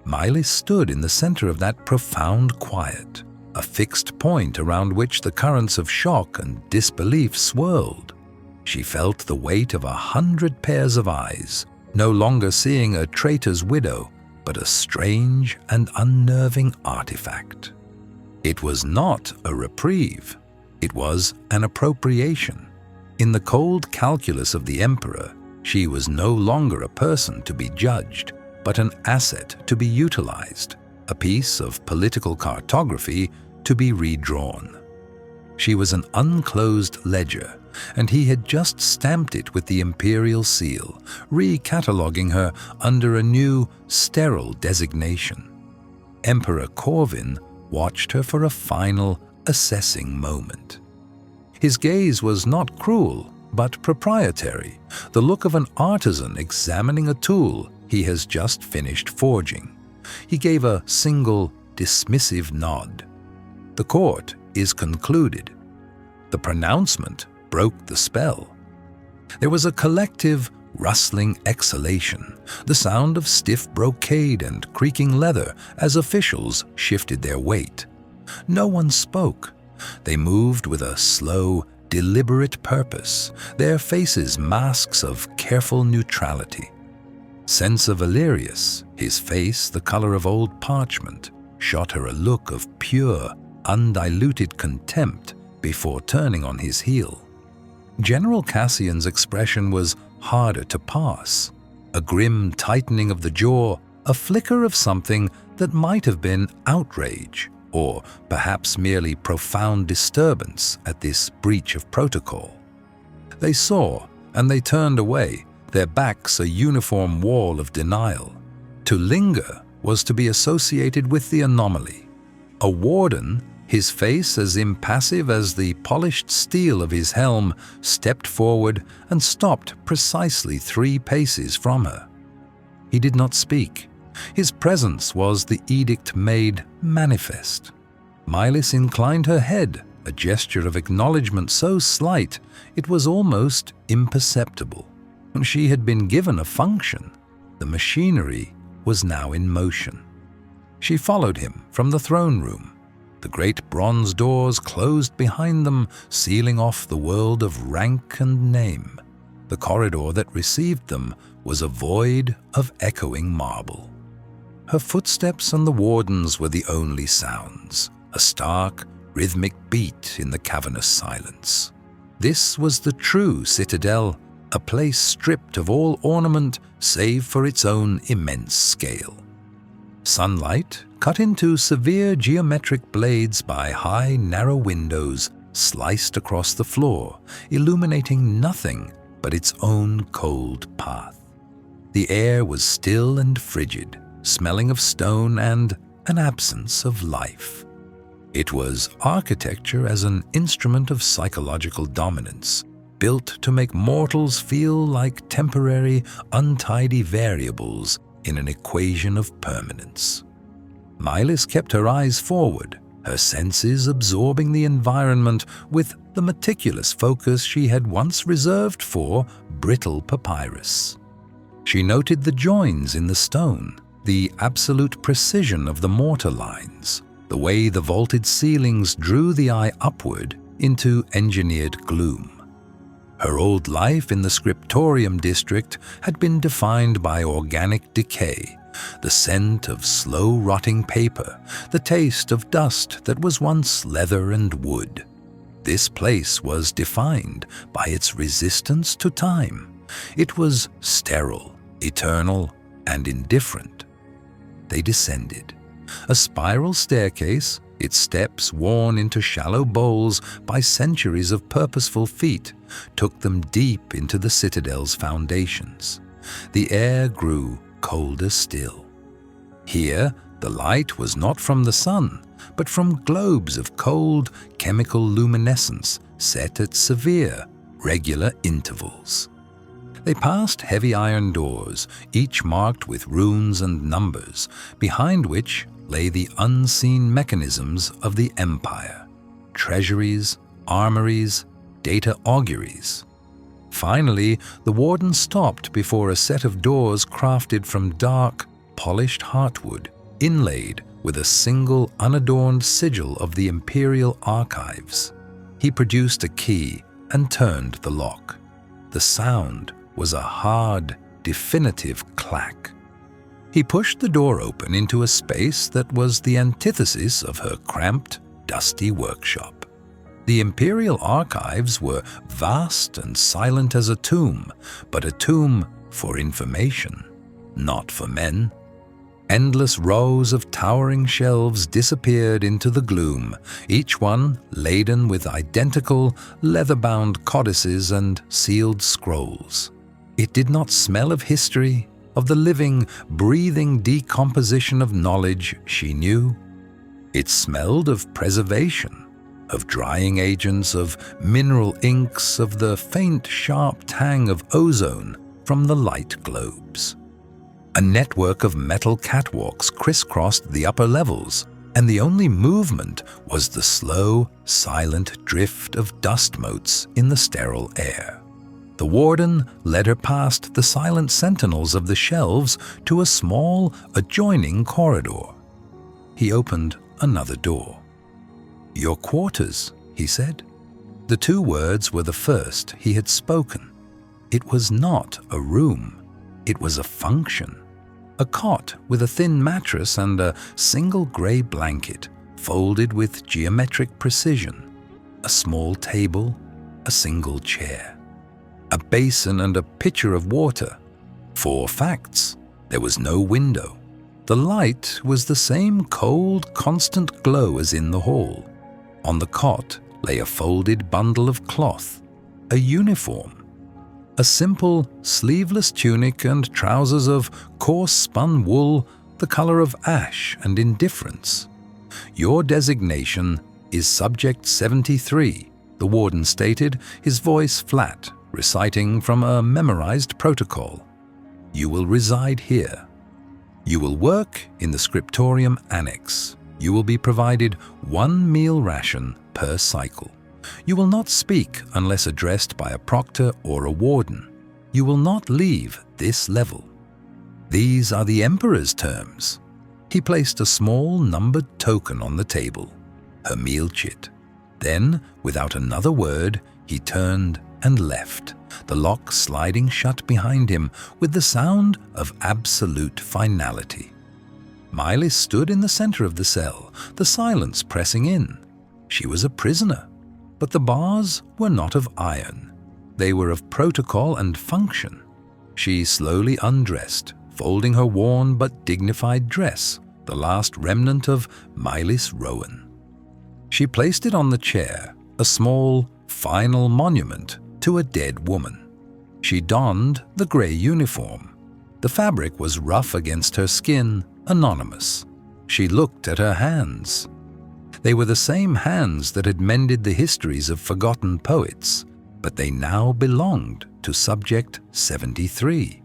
Milis stood in the center of that profound quiet, a fixed point around which the currents of shock and disbelief swirled. She felt the weight of 100 pairs of eyes, no longer seeing a traitor's widow, but a strange and unnerving artifact. It was not a reprieve. It was an appropriation. In the cold calculus of the emperor, she was no longer a person to be judged, but an asset to be utilized, a piece of political cartography to be redrawn. She was an unclosed ledger, and he had just stamped it with the imperial seal, recataloguing her under a new, sterile designation. Emperor Corvin watched her for a final, assessing moment. His gaze was not cruel, but proprietary, the look of an artisan examining a tool he has just finished forging. He gave a single, dismissive nod. The court is concluded. The pronouncement broke the spell. There was a collective, rustling exhalation, the sound of stiff brocade and creaking leather as officials shifted their weight. No one spoke. They moved with a slow, deliberate purpose, their faces masks of careful neutrality. Censor Valerius, his face the color of old parchment, shot her a look of pure, undiluted contempt before turning on his heel. General Cassian's expression was harder to pass. A grim tightening of the jaw, a flicker of something that might have been outrage, or perhaps merely profound disturbance at this breach of protocol. They saw, and they turned away, their backs a uniform wall of denial. To linger was to be associated with the anomaly. A warden, his face as impassive as the polished steel of his helm, stepped forward and stopped precisely 3 paces from her. He did not speak. His presence was the edict made manifest. Milis inclined her head, a gesture of acknowledgement so slight it was almost imperceptible. She had been given a function. The machinery was now in motion. She followed him from the throne room. The great bronze doors closed behind them, sealing off the world of rank and name. The corridor that received them was a void of echoing marble. Her footsteps and the warden's were the only sounds, a stark, rhythmic beat in the cavernous silence. This was the true citadel, a place stripped of all ornament save for its own immense scale. Sunlight, cut into severe geometric blades by high, narrow windows, sliced across the floor, illuminating nothing but its own cold path. The air was still and frigid, smelling of stone and an absence of life. It was architecture as an instrument of psychological dominance, built to make mortals feel like temporary, untidy variables in an equation of permanence. Milis kept her eyes forward, her senses absorbing the environment with the meticulous focus she had once reserved for brittle papyrus. She noted the joins in the stone, the absolute precision of the mortar lines, the way the vaulted ceilings drew the eye upward into engineered gloom. Her old life in the scriptorium district had been defined by organic decay, the scent of slow-rotting paper, the taste of dust that was once leather and wood. This place was defined by its resistance to time. It was sterile, eternal, and indifferent. They descended. A spiral staircase, its steps worn into shallow bowls by centuries of purposeful feet, took them deep into the citadel's foundations. The air grew colder still. Here, the light was not from the sun, but from globes of cold, chemical luminescence set at severe, regular intervals. They passed heavy iron doors, each marked with runes and numbers, behind which lay the unseen mechanisms of the empire: treasuries, armories, data auguries. Finally, the warden stopped before a set of doors crafted from dark, polished heartwood, inlaid with a single unadorned sigil of the Imperial archives. He produced a key and turned the lock. The sound was a hard, definitive clack. He pushed the door open into a space that was the antithesis of her cramped, dusty workshop. The Imperial archives were vast and silent as a tomb, but a tomb for information, not for men. Endless rows of towering shelves disappeared into the gloom, each one laden with identical leather-bound codices and sealed scrolls. It did not smell of history, of the living, breathing decomposition of knowledge she knew. It smelled of preservation, of drying agents, of mineral inks, of the faint, sharp tang of ozone from the light globes. A network of metal catwalks crisscrossed the upper levels, and the only movement was the slow, silent drift of dust motes in the sterile air. The warden led her past the silent sentinels of the shelves to a small, adjoining corridor. He opened another door. "Your quarters," he said. The two words were the first he had spoken. It was not a room, it was a function. A cot with a thin mattress and a single gray blanket, folded with geometric precision. A small table, a single chair. A basin and a pitcher of water. 4 facts. There was no window. The light was the same cold, constant glow as in the hall. On the cot lay a folded bundle of cloth, a uniform. A simple, sleeveless tunic and trousers of coarse spun wool, the color of ash and indifference. "Your designation is Subject 73, the warden stated, his voice flat, reciting from a memorized protocol. "You will reside here. You will work in the scriptorium annex. You will be provided 1 meal ration per cycle. You will not speak unless addressed by a proctor or a warden. You will not leave this level." These are the Emperor's terms. He placed a small numbered token on the table, her meal chit. Then, without another word, he turned and left, the lock sliding shut behind him with the sound of absolute finality. Mylis stood in the center of the cell, the silence pressing in. She was a prisoner. But the bars were not of iron. They were of protocol and function. She slowly undressed, folding her worn but dignified dress, the last remnant of Mylis Rowan. She placed it on the chair, a small, final monument to a dead woman. She donned the gray uniform. The fabric was rough against her skin, anonymous. She looked at her hands. They were the same hands that had mended the histories of forgotten poets, but they now belonged to Subject 73.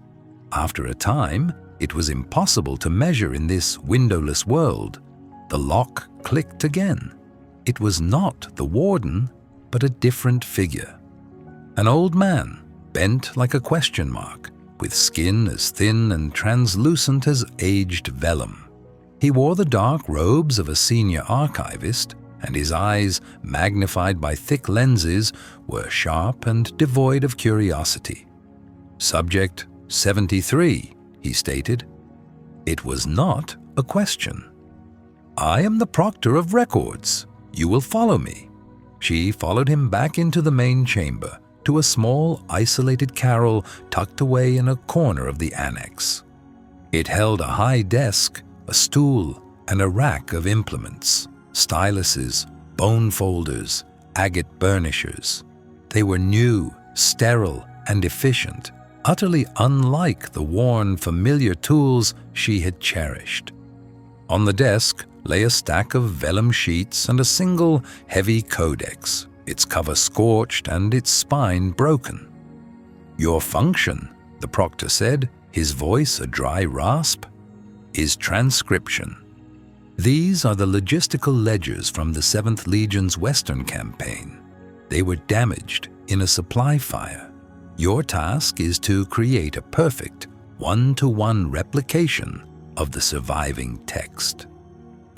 After a time, it was impossible to measure in this windowless world. The lock clicked again. It was not the warden, but a different figure. An old man, bent like a question mark, with skin as thin and translucent as aged vellum. He wore the dark robes of a senior archivist, and his eyes, magnified by thick lenses, were sharp and devoid of curiosity. "Subject 73, he stated. It was not a question. "I am the proctor of records. You will follow me." She followed him back into the main chamber, to a small, isolated carrel tucked away in a corner of the annex. It held a high desk, a stool, and a rack of implements, styluses, bone folders, agate burnishers. They were new, sterile, and efficient, utterly unlike the worn, familiar tools she had cherished. On the desk lay a stack of vellum sheets and a single, heavy codex, its cover scorched and its spine broken. "Your function," the proctor said, his voice a dry rasp, "is transcription. These are the logistical ledgers from the 7th Legion's Western campaign. They were damaged in a supply fire. Your task is to create a perfect, one-to-one replication of the surviving text.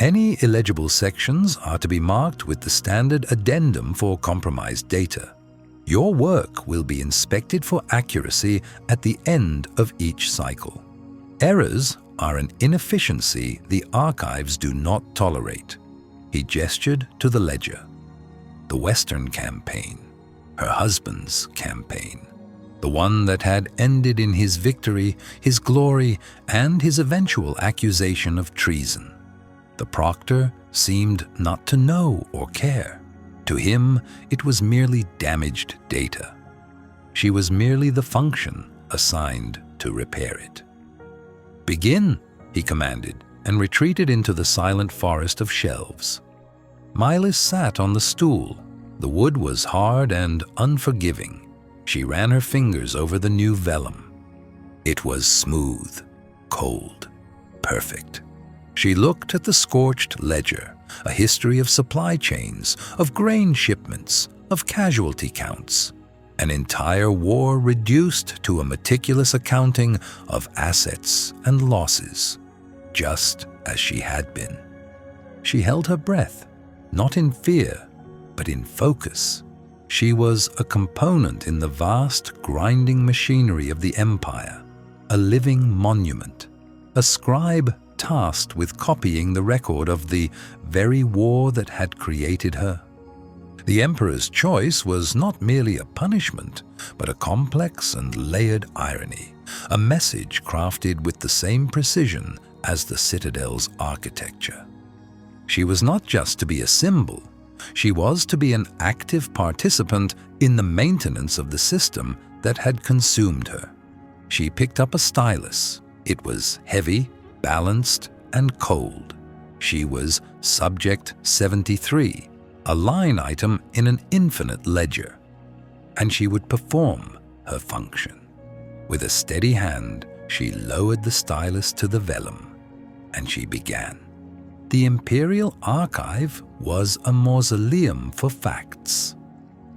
Any illegible sections are to be marked with the standard addendum for compromised data. Your work will be inspected for accuracy at the end of each cycle. Errors are an inefficiency the archives do not tolerate." He gestured to the ledger. The Western campaign, her husband's campaign, the one that had ended in his victory, his glory, and his eventual accusation of treason. The proctor seemed not to know or care. To him, it was merely damaged data. She was merely the function assigned to repair it. "Begin," he commanded, and retreated into the silent forest of shelves. Mylis sat on the stool. The wood was hard and unforgiving. She ran her fingers over the new vellum. It was smooth, cold, perfect. She looked at the scorched ledger, a history of supply chains, of grain shipments, of casualty counts. An entire war reduced to a meticulous accounting of assets and losses, just as she had been. She held her breath, not in fear, but in focus. She was a component in the vast, grinding machinery of the empire, a living monument, a scribe tasked with copying the record of the very war that had created her. The emperor's choice was not merely a punishment, but a complex and layered irony, a message crafted with the same precision as the citadel's architecture. She was not just to be a symbol, she was to be an active participant in the maintenance of the system that had consumed her. She picked up a stylus. It was heavy, balanced, and cold. She was Subject 73, a line item in an infinite ledger, and she would perform her function. With a steady hand, she lowered the stylus to the vellum, and she began. The Imperial Archive was a mausoleum for facts.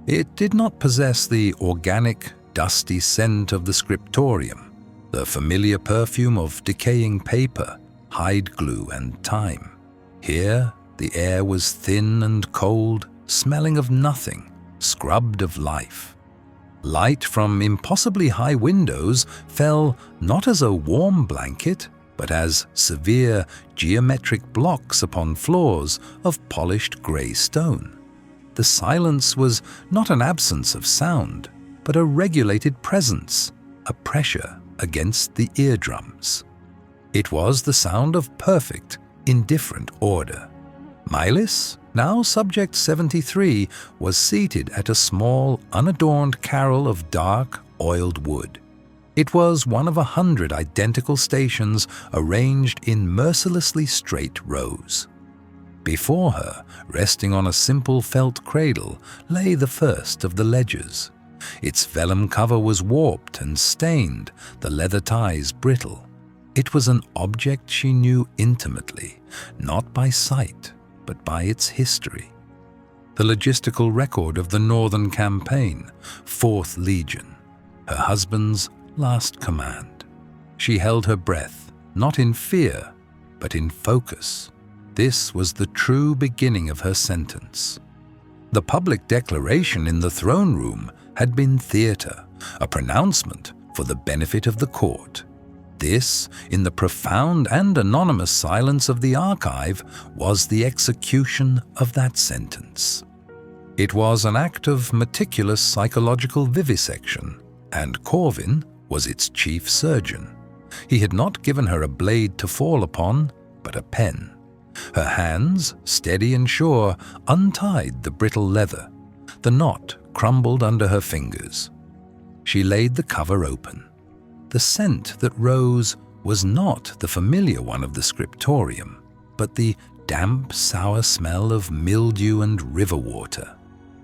It did not possess the organic, dusty scent of the scriptorium, the familiar perfume of decaying paper, hide glue, and time. Here, the air was thin and cold, smelling of nothing, scrubbed of life. Light from impossibly high windows fell not as a warm blanket, but as severe geometric blocks upon floors of polished grey stone. The silence was not an absence of sound, but a regulated presence, a pressure against the eardrums. It was the sound of perfect, indifferent order. Mylis, now Subject 73, was seated at a small, unadorned carrel of dark, oiled wood. It was one of 100 identical stations arranged in mercilessly straight rows. Before her, resting on a simple felt cradle, lay the first of the ledgers. Its vellum cover was warped and stained, the leather ties brittle. It was an object she knew intimately, not by sight, but by its history. The logistical record of the Northern Campaign, 4th Legion, her husband's last command. She held her breath, not in fear, but in focus. This was the true beginning of her sentence. The public declaration in the throne room had been theatre, a pronouncement for the benefit of the court. This, in the profound and anonymous silence of the archive, was the execution of that sentence. It was an act of meticulous psychological vivisection, and Corvin was its chief surgeon. He had not given her a blade to fall upon, but a pen. Her hands, steady and sure, untied the brittle leather. The knot crumbled under her fingers. She laid the cover open. The scent that rose was not the familiar one of the scriptorium, but the damp, sour smell of mildew and river water,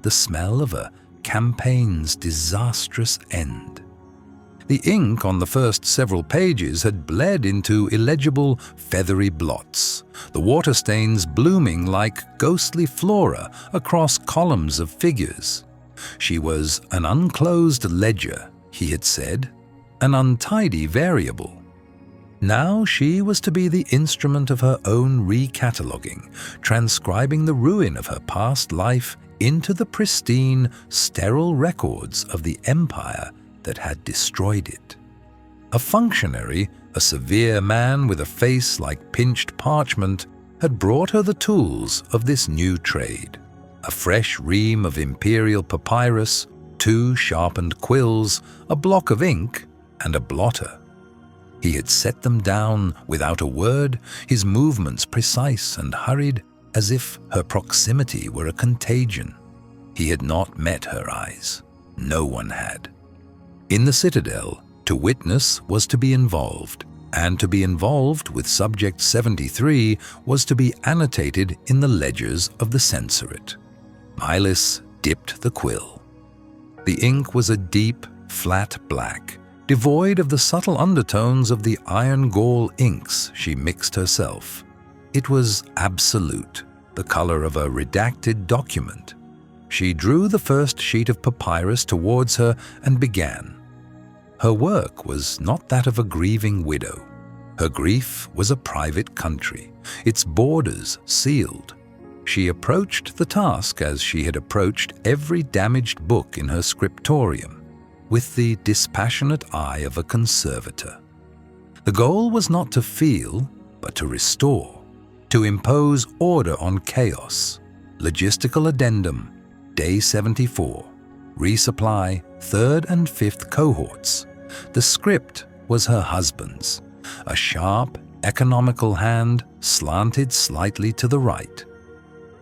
the smell of a campaign's disastrous end. The ink on the first several pages had bled into illegible, feathery blots, the water stains blooming like ghostly flora across columns of figures. She was an unclosed ledger, he had said, an untidy variable. Now she was to be the instrument of her own recataloguing, transcribing the ruin of her past life into the pristine, sterile records of the empire that had destroyed it. A functionary, a severe man with a face like pinched parchment, had brought her the tools of this new trade: a fresh ream of Imperial papyrus, 2 sharpened quills, a block of ink, and a blotter. He had set them down without a word, his movements precise and hurried, as if her proximity were a contagion. He had not met her eyes. No one had. In the citadel, to witness was to be involved, and to be involved with Subject 73 was to be annotated in the ledgers of the censorate. Mylis dipped the quill. The ink was a deep, flat black, devoid of the subtle undertones of the iron gall inks she mixed herself. It was absolute, the color of a redacted document. She drew the first sheet of papyrus towards her and began. Her work was not that of a grieving widow. Her grief was a private country, its borders sealed. She approached the task as she had approached every damaged book in her scriptorium, with the dispassionate eye of a conservator. The goal was not to feel, but to restore, to impose order on chaos. Logistical addendum, Day 74, resupply 3rd and 5th cohorts. The script was her husband's, a sharp, economical hand slanted slightly to the right.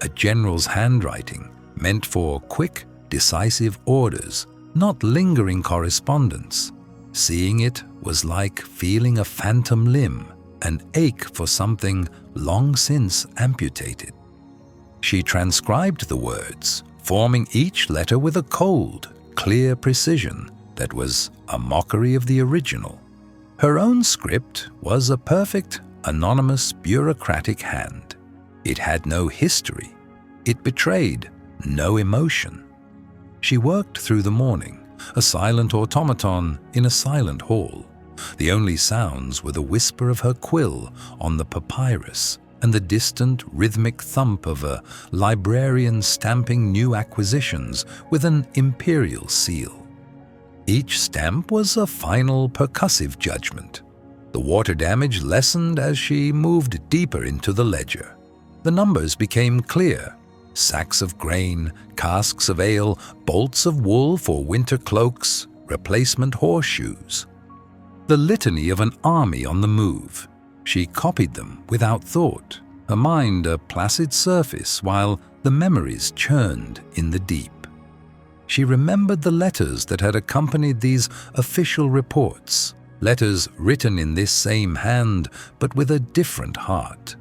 A general's handwriting meant for quick, decisive orders, not lingering correspondence. Seeing it was like feeling a phantom limb, an ache for something long since amputated. She transcribed the words, forming each letter with a cold, clear precision that was a mockery of the original. Her own script was a perfect, anonymous, bureaucratic hand. It had no history. It betrayed no emotion. She worked through the morning, a silent automaton in a silent hall. The only sounds were the whisper of her quill on the papyrus and the distant rhythmic thump of a librarian stamping new acquisitions with an Imperial seal. Each stamp was a final percussive judgment. The water damage lessened as she moved deeper into the ledger. The numbers became clear. Sacks of grain, casks of ale, bolts of wool for winter cloaks, replacement horseshoes. The litany of an army on the move. She copied them without thought, her mind a placid surface while the memories churned in the deep. She remembered the letters that had accompanied these official reports, letters written in this same hand but with a different heart.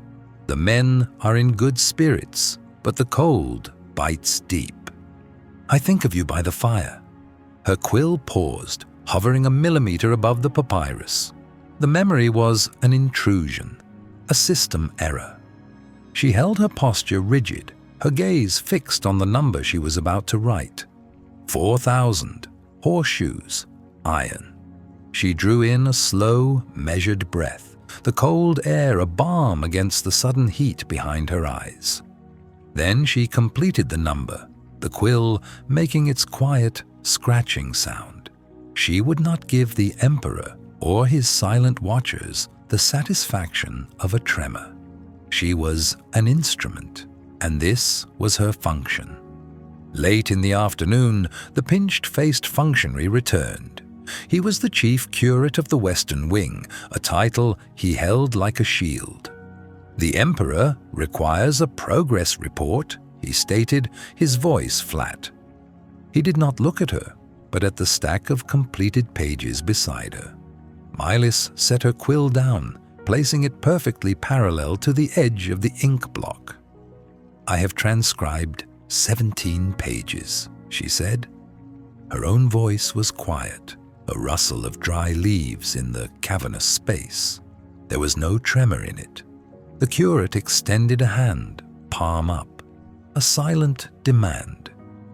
The men are in good spirits, but the cold bites deep. I think of you by the fire. Her quill paused, hovering a millimeter above the papyrus. The memory was an intrusion, a system error. She held her posture rigid, her gaze fixed on the number she was about to write. 4,000, horseshoes, iron. She drew in a slow, measured breath, the cold air a balm against the sudden heat behind her eyes. Then she completed the number, the quill making its quiet, scratching sound. She would not give the Emperor or his silent watchers the satisfaction of a tremor. She was an instrument, and this was her function. Late in the afternoon, the pinched-faced functionary returned. He was the chief curate of the Western Wing, a title he held like a shield. The Emperor requires a progress report, he stated, his voice flat. He did not look at her, but at the stack of completed pages beside her. Mylis set her quill down, placing it perfectly parallel to the edge of the ink block. I have transcribed 17 pages, she said. Her own voice was quiet, a rustle of dry leaves in the cavernous space. There was no tremor in it. The curate extended a hand, palm up, a silent demand.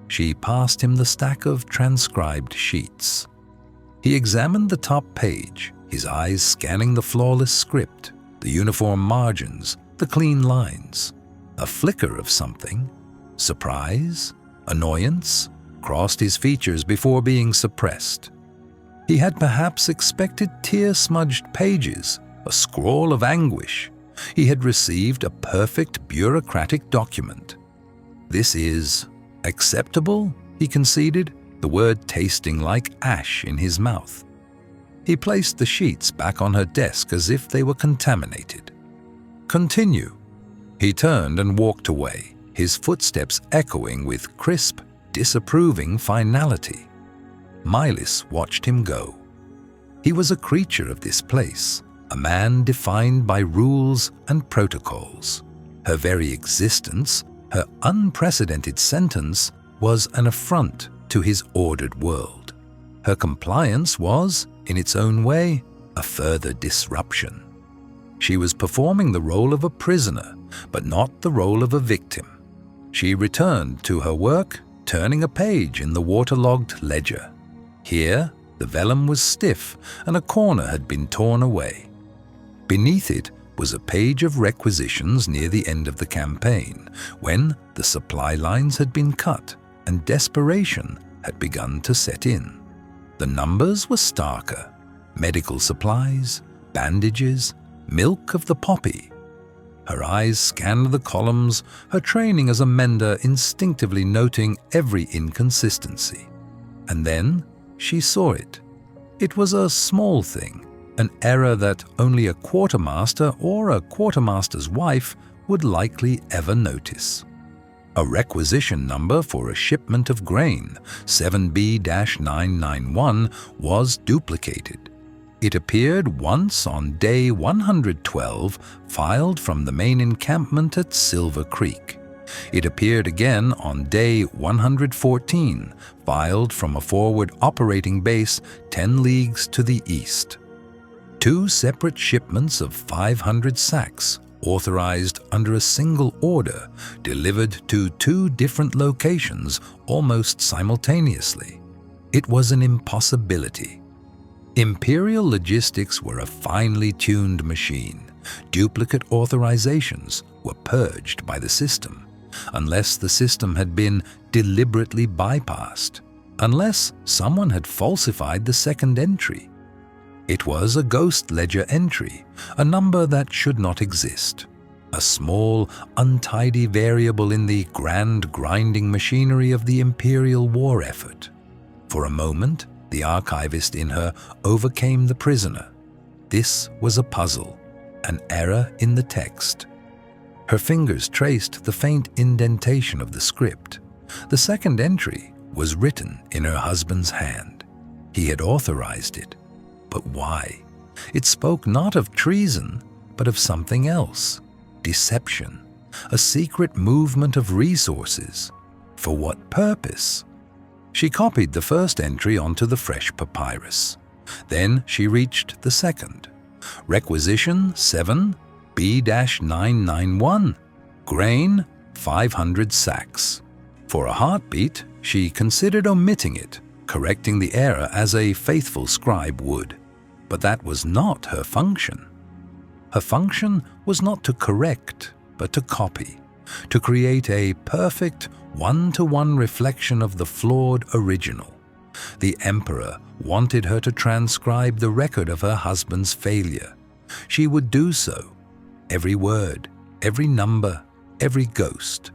She passed him the stack of transcribed sheets. He examined the top page, his eyes scanning the flawless script, the uniform margins, the clean lines. A flicker of something, surprise, annoyance, crossed his features before being suppressed. He had perhaps expected tear-smudged pages, a scrawl of anguish. He had received a perfect bureaucratic document. "This is acceptable," he conceded, the word tasting like ash in his mouth. He placed the sheets back on her desk as if they were contaminated. "Continue." He turned and walked away, his footsteps echoing with crisp, disapproving finality. Mylis watched him go. He was a creature of this place, a man defined by rules and protocols. Her very existence, her unprecedented sentence, was an affront to his ordered world. Her compliance was, in its own way, a further disruption. She was performing the role of a prisoner, but not the role of a victim. She returned to her work, turning a page in the waterlogged ledger. Here, the vellum was stiff and a corner had been torn away. Beneath it was a page of requisitions near the end of the campaign, when the supply lines had been cut and desperation had begun to set in. The numbers were starker: medical supplies, bandages, milk of the poppy. Her eyes scanned the columns, her training as a mender instinctively noting every inconsistency. And then she saw it. It was a small thing, an error that only a quartermaster or a quartermaster's wife would likely ever notice. A requisition number for a shipment of grain, 7B-991, was duplicated. It appeared once on day 112, filed from the main encampment at Silver Creek. It appeared again on day 114, filed from a forward operating base 10 leagues to the east. 2 separate shipments of 500 sacks, authorized under a single order, delivered to 2 different locations almost simultaneously. It was an impossibility. Imperial logistics were a finely tuned machine. Duplicate authorizations were purged by the system, unless the system had been deliberately bypassed, unless someone had falsified the second entry. It was a ghost ledger entry, a number that should not exist, a small, untidy variable in the grand grinding machinery of the Imperial war effort. For a moment, the archivist in her overcame the prisoner. This was a puzzle, an error in the text. Her fingers traced the faint indentation of the script. The second entry was written in her husband's hand. He had authorized it. But why? It spoke not of treason, but of something else. Deception. A secret movement of resources. For what purpose? She copied the first entry onto the fresh papyrus. Then she reached the second. Requisition 7B-991. Grain 500 sacks. For a heartbeat, she considered omitting it, correcting the error as a faithful scribe would. But that was not her function. Her function was not to correct, but to copy, to create a perfect one-to-one reflection of the flawed original. The Emperor wanted her to transcribe the record of her husband's failure. She would do so, every word, every number, every ghost.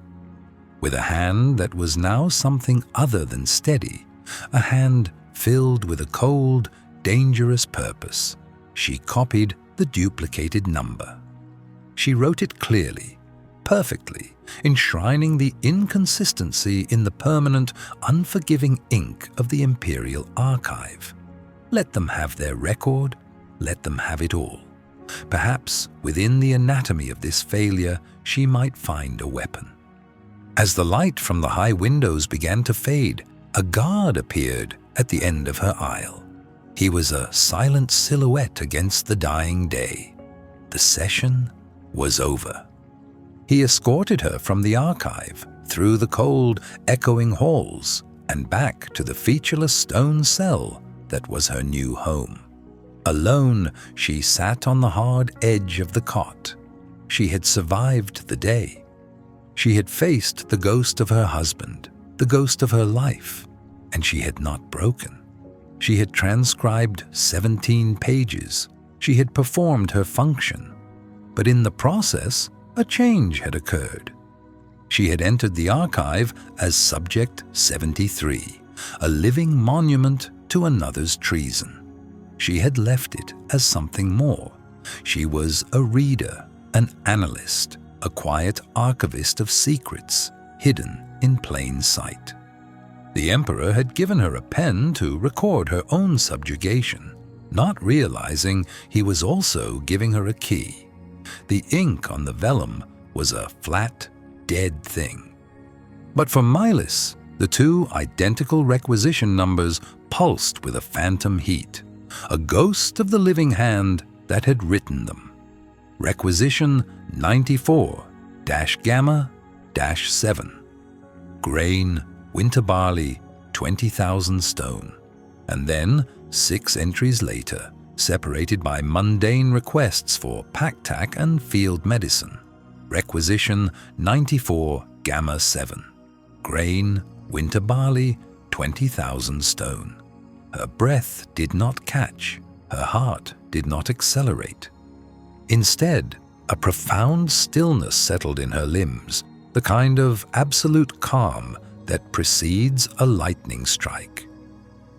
With a hand that was now something other than steady, a hand filled with a cold, dangerous purpose, she copied the duplicated number. She wrote it clearly, perfectly, enshrining the inconsistency in the permanent, unforgiving ink of the Imperial archive. Let them have their record, let them have it all. Perhaps within the anatomy of this failure she might find a weapon. As the light from the high windows began to fade, a guard appeared at the end of her aisle. He was a silent silhouette against the dying day. The session was over. He escorted her from the archive, through the cold, echoing halls, and back to the featureless stone cell that was her new home. Alone, she sat on the hard edge of the cot. She had survived the day. She had faced the ghost of her husband, the ghost of her life, and she had not broken. She had transcribed 17 pages. She had performed her function. but in the process, a change had occurred. She had entered the archive as Subject 73, a living monument to another's treason. She had left it as something more. She was a reader, an analyst, a quiet archivist of secrets, hidden in plain sight. The Emperor had given her a pen to record her own subjugation, not realizing he was also giving her a key. The ink on the vellum was a flat, dead thing. But for Milis, the two identical requisition numbers pulsed with a phantom heat, a ghost of the living hand that had written them. Requisition 94-Gamma-7. Grain, winter barley, 20,000 stone. And then, 6 entries later, separated by mundane requests for pack-tack and field medicine. Requisition 94-Gamma-7. Grain, winter barley, 20,000 stone. Her breath did not catch. Her heart did not accelerate. Instead, a profound stillness settled in her limbs, the kind of absolute calm that precedes a lightning strike.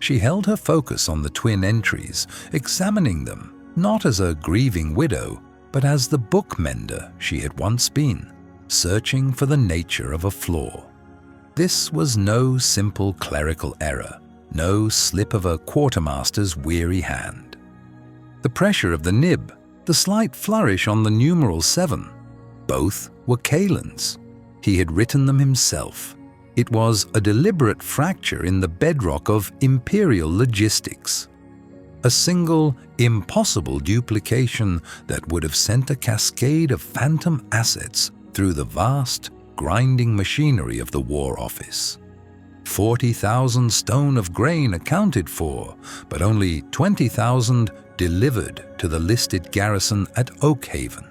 She held her focus on the twin entries, examining them not as a grieving widow, but as the bookmender she had once been, searching for the nature of a flaw. This was no simple clerical error, no slip of a quartermaster's weary hand. The pressure of the nib, the slight flourish on the numeral 7, both were Kalen's. He had written them himself. It was a deliberate fracture in the bedrock of Imperial logistics. A single, impossible duplication that would have sent a cascade of phantom assets through the vast, grinding machinery of the War Office. 40,000 stone of grain accounted for, but only 20,000 delivered to the listed garrison at Oakhaven.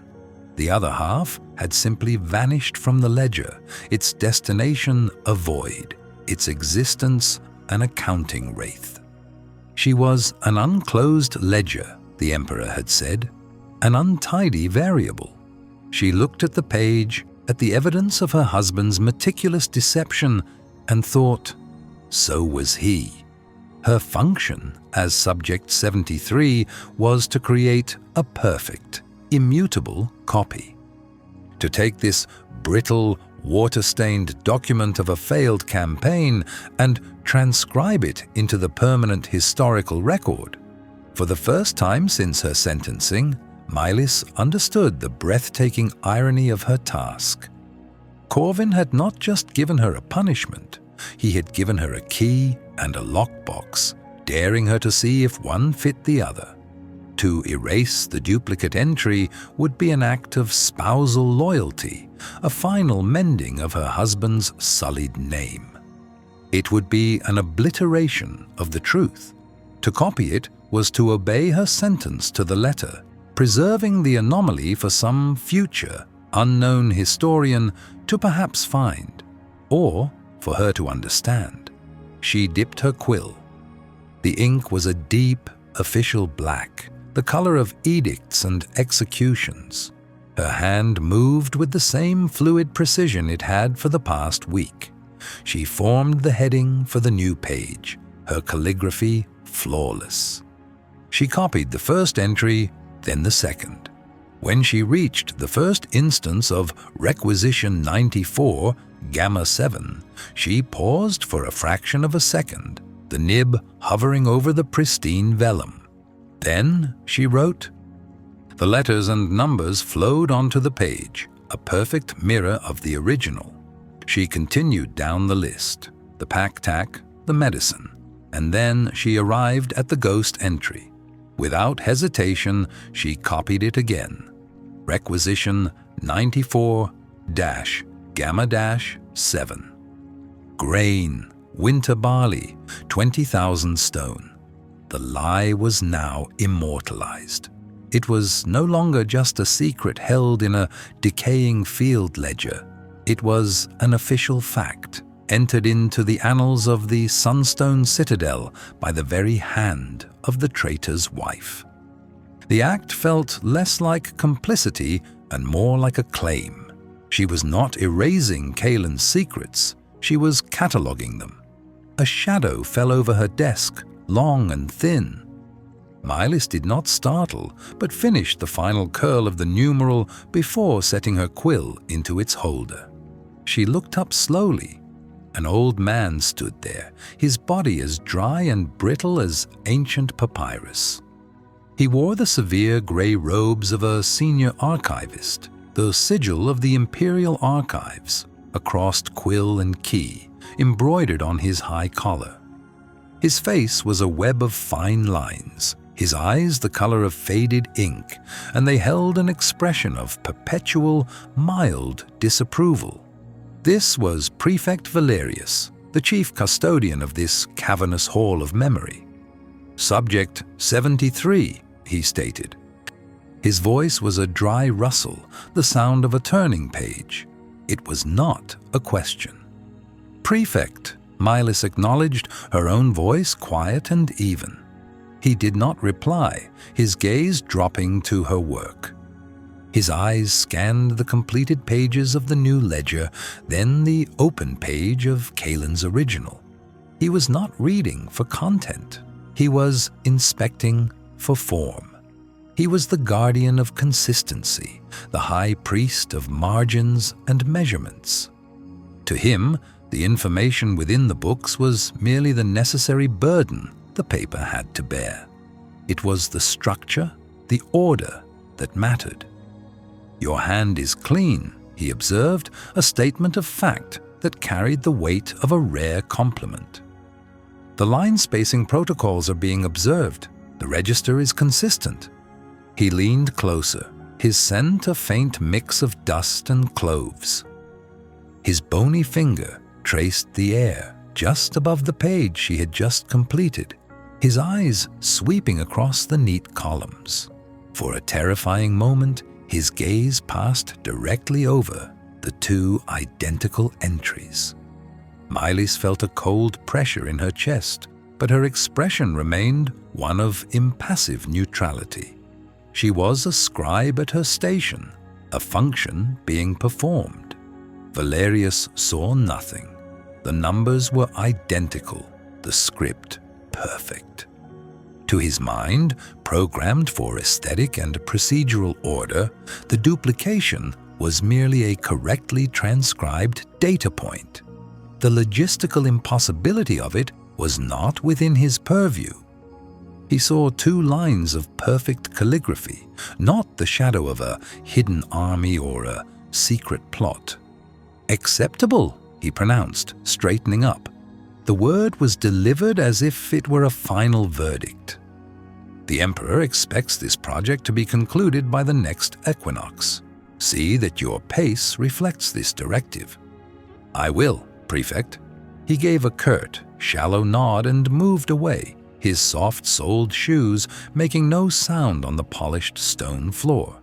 The other half had simply vanished from the ledger, its destination a void, its existence an accounting wraith. She was an unclosed ledger, the Emperor had said, an untidy variable. She looked at the page, at the evidence of her husband's meticulous deception, and thought, so was he. Her function as Subject 73 was to create a perfect, immutable copy. To take this brittle, water-stained document of a failed campaign and transcribe it into the permanent historical record. For the first time since her sentencing, Milis understood the breathtaking irony of her task. Corvin had not just given her a punishment, he had given her a key and a lockbox, daring her to see if one fit the other. To erase the duplicate entry would be an act of spousal loyalty, a final mending of her husband's sullied name. It would be an obliteration of the truth. To copy it was to obey her sentence to the letter, preserving the anomaly for some future, unknown historian to perhaps find, or for her to understand. She dipped her quill. The ink was a deep, official black, the color of edicts and executions. Her hand moved with the same fluid precision it had for the past week. She formed the heading for the new page, her calligraphy flawless. She copied the first entry, then the second. When she reached the first instance of Requisition 94-Gamma-7, she paused for a fraction of a second, the nib hovering over the pristine vellum. Then she wrote. The letters and numbers flowed onto the page, a perfect mirror of the original. She continued down the list, the pack-tack, the medicine, and then she arrived at the ghost entry. Without hesitation, she copied it again. Requisition 94-Gamma-7. Grain, winter barley, 20,000 stone. The lie was now immortalized. It was no longer just a secret held in a decaying field ledger. It was an official fact, entered into the annals of the Sunstone Citadel by the very hand of the traitor's wife. The act felt less like complicity and more like a claim. She was not erasing Kaelin's secrets, she was cataloging them. A shadow fell over her desk, long and thin. Mylis did not startle, but finished the final curl of the numeral before setting her quill into its holder. She looked up slowly. An old man stood there, his body as dry and brittle as ancient papyrus. He wore the severe grey robes of a senior archivist, the sigil of the Imperial archives, a crossed quill and key, embroidered on his high collar. His face was a web of fine lines, his eyes the color of faded ink, and they held an expression of perpetual, mild disapproval. This was Prefect Valerius, the chief custodian of this cavernous hall of memory. "Subject 73, he stated. His voice was a dry rustle, the sound of a turning page. It was not a question. "Prefect," Mylis acknowledged, her own voice quiet and even. He did not reply, his gaze dropping to her work. His eyes scanned the completed pages of the new ledger, then the open page of Kaelin's original. He was not reading for content. He was inspecting for form. He was the guardian of consistency, the high priest of margins and measurements. To him, the information within the books was merely the necessary burden the paper had to bear. It was the structure, the order, that mattered. "Your hand is clean," he observed, a statement of fact that carried the weight of a rare compliment. "The line spacing protocols are being observed. The register is consistent." He leaned closer, his scent a faint mix of dust and cloves. His bony finger traced the air just above the page she had just completed, his eyes sweeping across the neat columns. For a terrifying moment, his gaze passed directly over the two identical entries. Mylis felt a cold pressure in her chest, but her expression remained one of impassive neutrality. She was a scribe at her station, a function being performed. Valerius saw nothing. The numbers were identical, the script perfect. To his mind, programmed for aesthetic and procedural order, the duplication was merely a correctly transcribed data point. The logistical impossibility of it was not within his purview. He saw two lines of perfect calligraphy, not the shadow of a hidden army or a secret plot. "Acceptable," he pronounced, straightening up. The word was delivered as if it were a final verdict. "The Emperor expects this project to be concluded by the next equinox. See that your pace reflects this directive." "I will, Prefect." He gave a curt, shallow nod and moved away, his soft-soled shoes making no sound on the polished stone floor.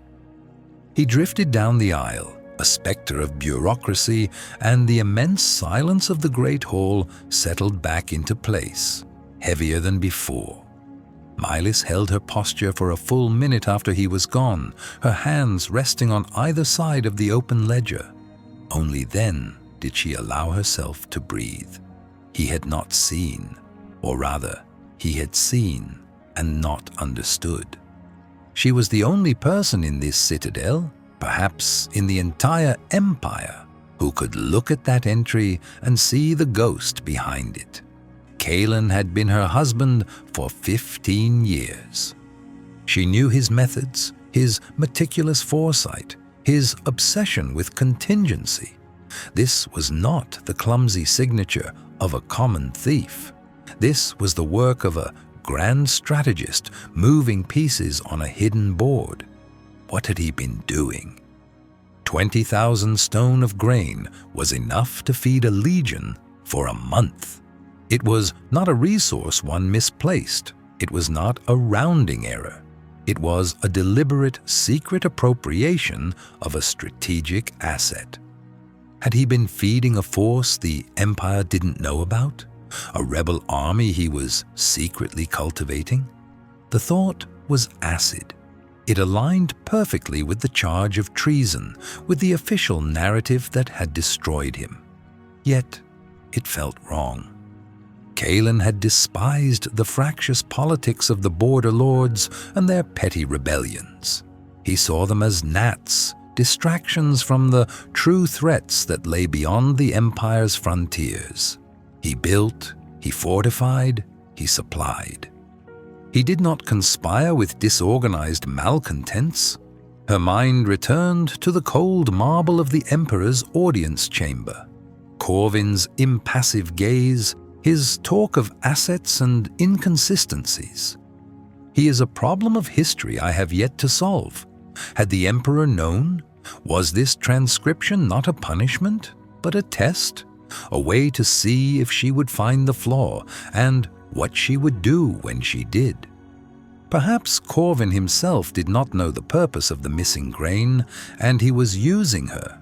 He drifted down the aisle, a specter of bureaucracy, and the immense silence of the great hall settled back into place, heavier than before. Mylis held her posture for a full minute after he was gone, her hands resting on either side of the open ledger. Only then did she allow herself to breathe. He had not seen, or rather, he had seen and not understood. She was the only person in this citadel, perhaps in the entire empire, who could look at that entry and see the ghost behind it. Kaelin had been her husband for 15 years. She knew his methods, his meticulous foresight, his obsession with contingency. This was not the clumsy signature of a common thief. This was the work of a grand strategist moving pieces on a hidden board. What had he been doing? 20,000 stone of grain was enough to feed a legion for a month. It was not a resource one misplaced. It was not a rounding error. It was a deliberate, secret appropriation of a strategic asset. Had he been feeding a force the Empire didn't know about? A rebel army he was secretly cultivating? The thought was acid. It aligned perfectly with the charge of treason, with the official narrative that had destroyed him. Yet, it felt wrong. Kaelin had despised the fractious politics of the Border Lords and their petty rebellions. He saw them as gnats, distractions from the true threats that lay beyond the Empire's frontiers. He built, he fortified, he supplied. He did not conspire with disorganized malcontents. Her mind returned to the cold marble of the Emperor's audience chamber. Corvin's impassive gaze, his talk of assets and inconsistencies. He is a problem of history I have yet to solve. Had the Emperor known? Was this transcription not a punishment, but a test? A way to see if she would find the flaw, and what she would do when she did. Perhaps Corvin himself did not know the purpose of the missing grain, and he was using her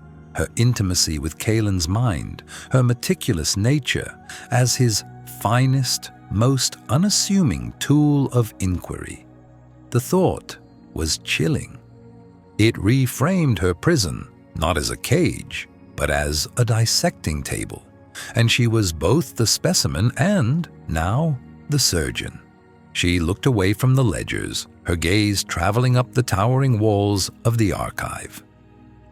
intimacy with Kaelin's mind, her meticulous nature, as his finest, most unassuming tool of inquiry. The thought was chilling. It reframed her prison, not as a cage, but as a dissecting table, and she was both the specimen and, now, the surgeon. She looked away from the ledgers, her gaze traveling up the towering walls of the archive.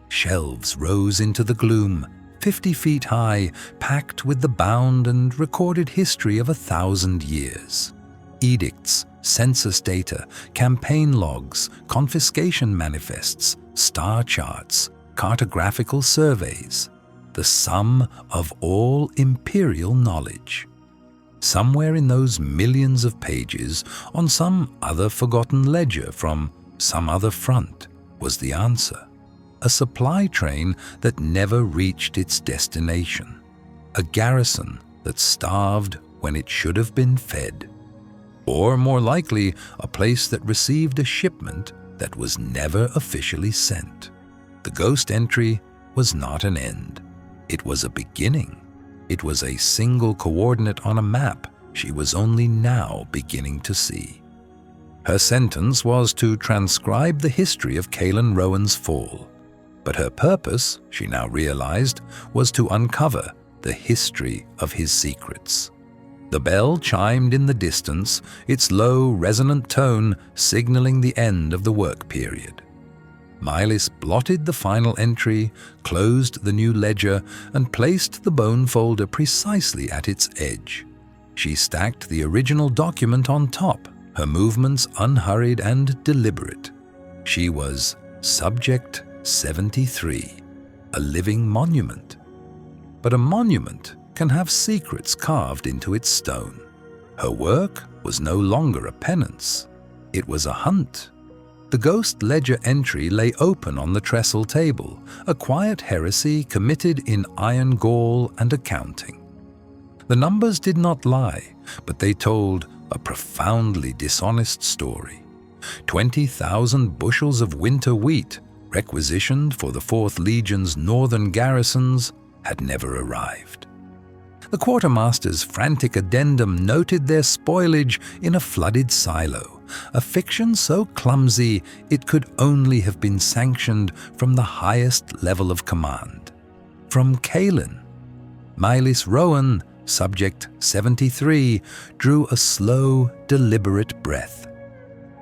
Shelves rose into the gloom, 50 feet high, packed with the bound and recorded history of 1,000 years. Edicts, census data, campaign logs, confiscation manifests, star charts, cartographical surveys, the sum of all Imperial knowledge. Somewhere in those millions of pages, on some other forgotten ledger from some other front, was the answer. A supply train that never reached its destination. A garrison that starved when it should have been fed. Or, more likely, a place that received a shipment that was never officially sent. The ghost entry was not an end. It was a beginning. It was a single coordinate on a map she was only now beginning to see. Her sentence was to transcribe the history of Kaelin Rowan's fall. But her purpose, she now realized, was to uncover the history of his secrets. The bell chimed in the distance, its low, resonant tone signaling the end of the work period. Mylis blotted the final entry, closed the new ledger, and placed the bone folder precisely at its edge. She stacked the original document on top, her movements unhurried and deliberate. She was Subject 73, a living monument. But a monument can have secrets carved into its stone. Her work was no longer a penance. It was a hunt. The ghost ledger entry lay open on the trestle table, a quiet heresy committed in iron gall and accounting. The numbers did not lie, but they told a profoundly dishonest story. 20,000 bushels of winter wheat, requisitioned for the 4th Legion's northern garrisons, had never arrived. The quartermaster's frantic addendum noted their spoilage in a flooded silo, a fiction so clumsy it could only have been sanctioned from the highest level of command. From Kaelin. Mylis Rowan, Subject 73, drew a slow, deliberate breath.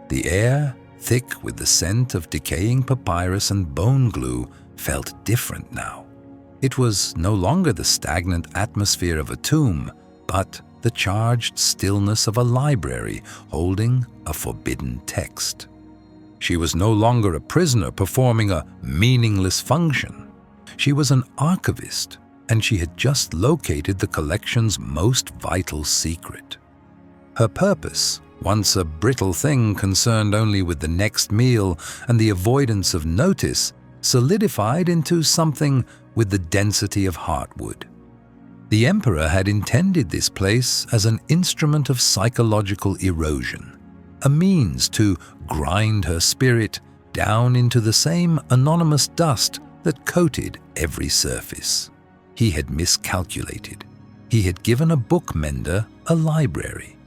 The air, thick with the scent of decaying papyrus and bone glue, felt different now. It was no longer the stagnant atmosphere of a tomb, but the charged stillness of a library holding a forbidden text. She was no longer a prisoner performing a meaningless function. She was an archivist, and she had just located the collection's most vital secret. Her purpose, once a brittle thing concerned only with the next meal and the avoidance of notice, solidified into something with the density of heartwood. The Emperor had intended this place as an instrument of psychological erosion, a means to grind her spirit down into the same anonymous dust that coated every surface. He had miscalculated. He had given a bookmender a library.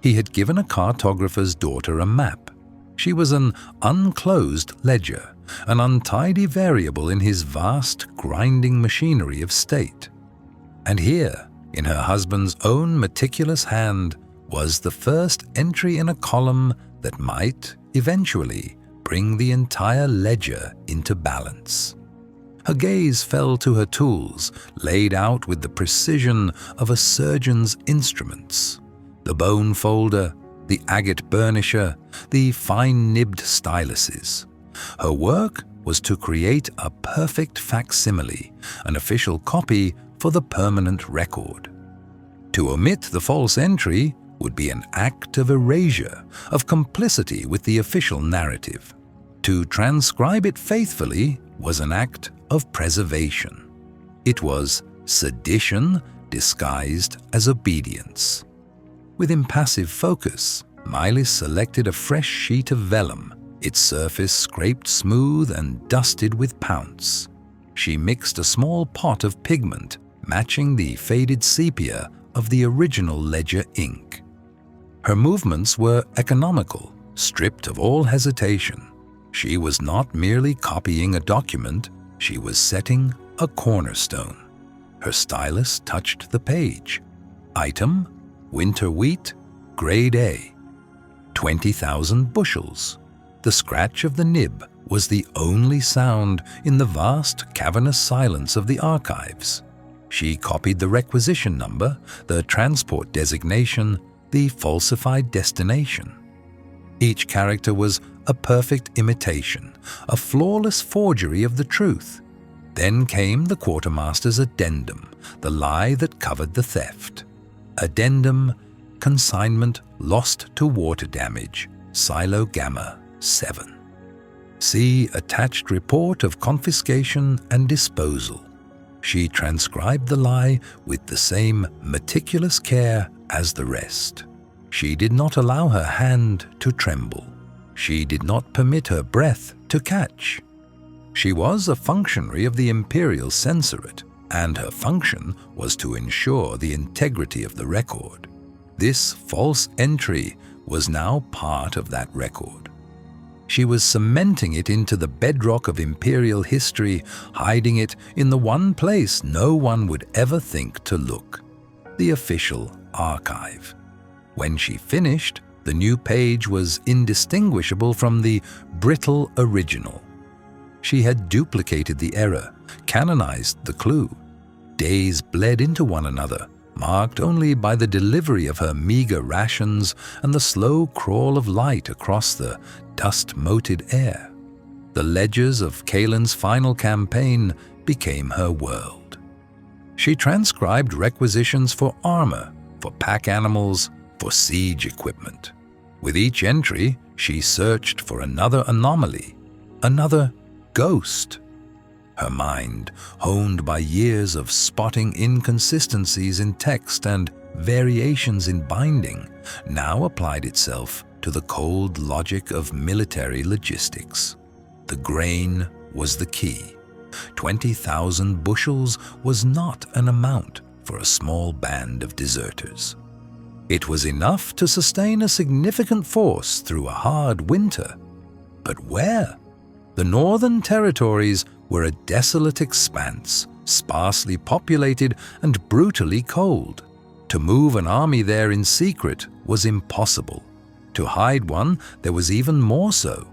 He had given a cartographer's daughter a map. She was an unclosed ledger, an untidy variable in his vast, grinding machinery of state. And here, in her husband's own meticulous hand, was the first entry in a column that might, eventually, bring the entire ledger into balance. Her gaze fell to her tools, laid out with the precision of a surgeon's instruments. The bone folder, the agate burnisher, the fine-nibbed styluses. Her work was to create a perfect facsimile, an official copy for the permanent record. To omit the false entry would be an act of erasure, of complicity with the official narrative. To transcribe it faithfully was an act of preservation. It was sedition disguised as obedience. With impassive focus, Miley selected a fresh sheet of vellum, its surface scraped smooth and dusted with pounce. She mixed a small pot of pigment, matching the faded sepia of the original ledger ink. Her movements were economical, stripped of all hesitation. She was not merely copying a document, she was setting a cornerstone. Her stylus touched the page. Item: winter wheat, grade A. 20,000 bushels. The scratch of the nib was the only sound in the vast, cavernous silence of the archives. She copied the requisition number, the transport designation, the falsified destination. Each character was a perfect imitation, a flawless forgery of the truth. Then came the quartermaster's addendum, the lie that covered the theft. Addendum: consignment lost to water damage, Silo Gamma 7. See attached report of confiscation and disposal. She transcribed the lie with the same meticulous care as the rest. She did not allow her hand to tremble. She did not permit her breath to catch. She was a functionary of the Imperial Censorate, and her function was to ensure the integrity of the record. This false entry was now part of that record. She was cementing it into the bedrock of Imperial history, hiding it in the one place no one would ever think to look: the official archive. When she finished, the new page was indistinguishable from the brittle original. She had duplicated the error, canonized the clue. Days bled into one another, marked only by the delivery of her meager rations and the slow crawl of light across the dust-moted air. The ledgers of Kalen's final campaign became her world. She transcribed requisitions for armor, for pack animals, for siege equipment. With each entry, she searched for another anomaly, another ghost. Her mind, honed by years of spotting inconsistencies in text and variations in binding, now applied itself to the cold logic of military logistics. The grain was the key. 20,000 bushels was not an amount for a small band of deserters. It was enough to sustain a significant force through a hard winter. But where? The northern territories were a desolate expanse, sparsely populated and brutally cold. To move an army there in secret was impossible. To hide one, there was even more so.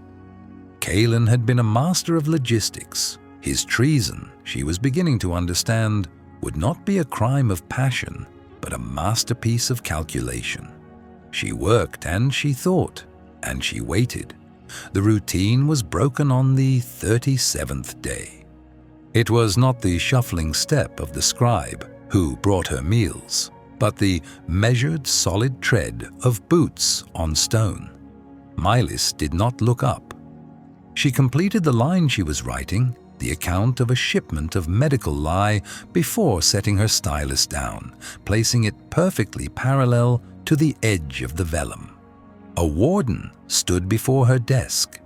Kalen had been a master of logistics. His treason, she was beginning to understand, would not be a crime of passion, but a masterpiece of calculation. She worked and she thought, and she waited. The routine was broken on the 37th day. It was not the shuffling step of the scribe who brought her meals, but the measured, solid tread of boots on stone. Milis did not look up. She completed the line she was writing, the account of a shipment of medical lye, before setting her stylus down, placing it perfectly parallel to the edge of the vellum. A warden stood before her desk.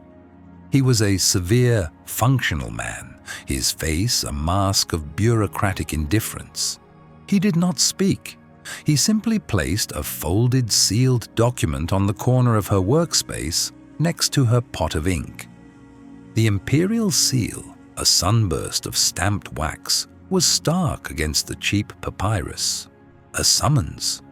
He was a severe, functional man, his face a mask of bureaucratic indifference. He did not speak. He simply placed a folded, sealed document on the corner of her workspace next to her pot of ink. The Imperial seal, a sunburst of stamped wax, was stark against the cheap papyrus. A summons.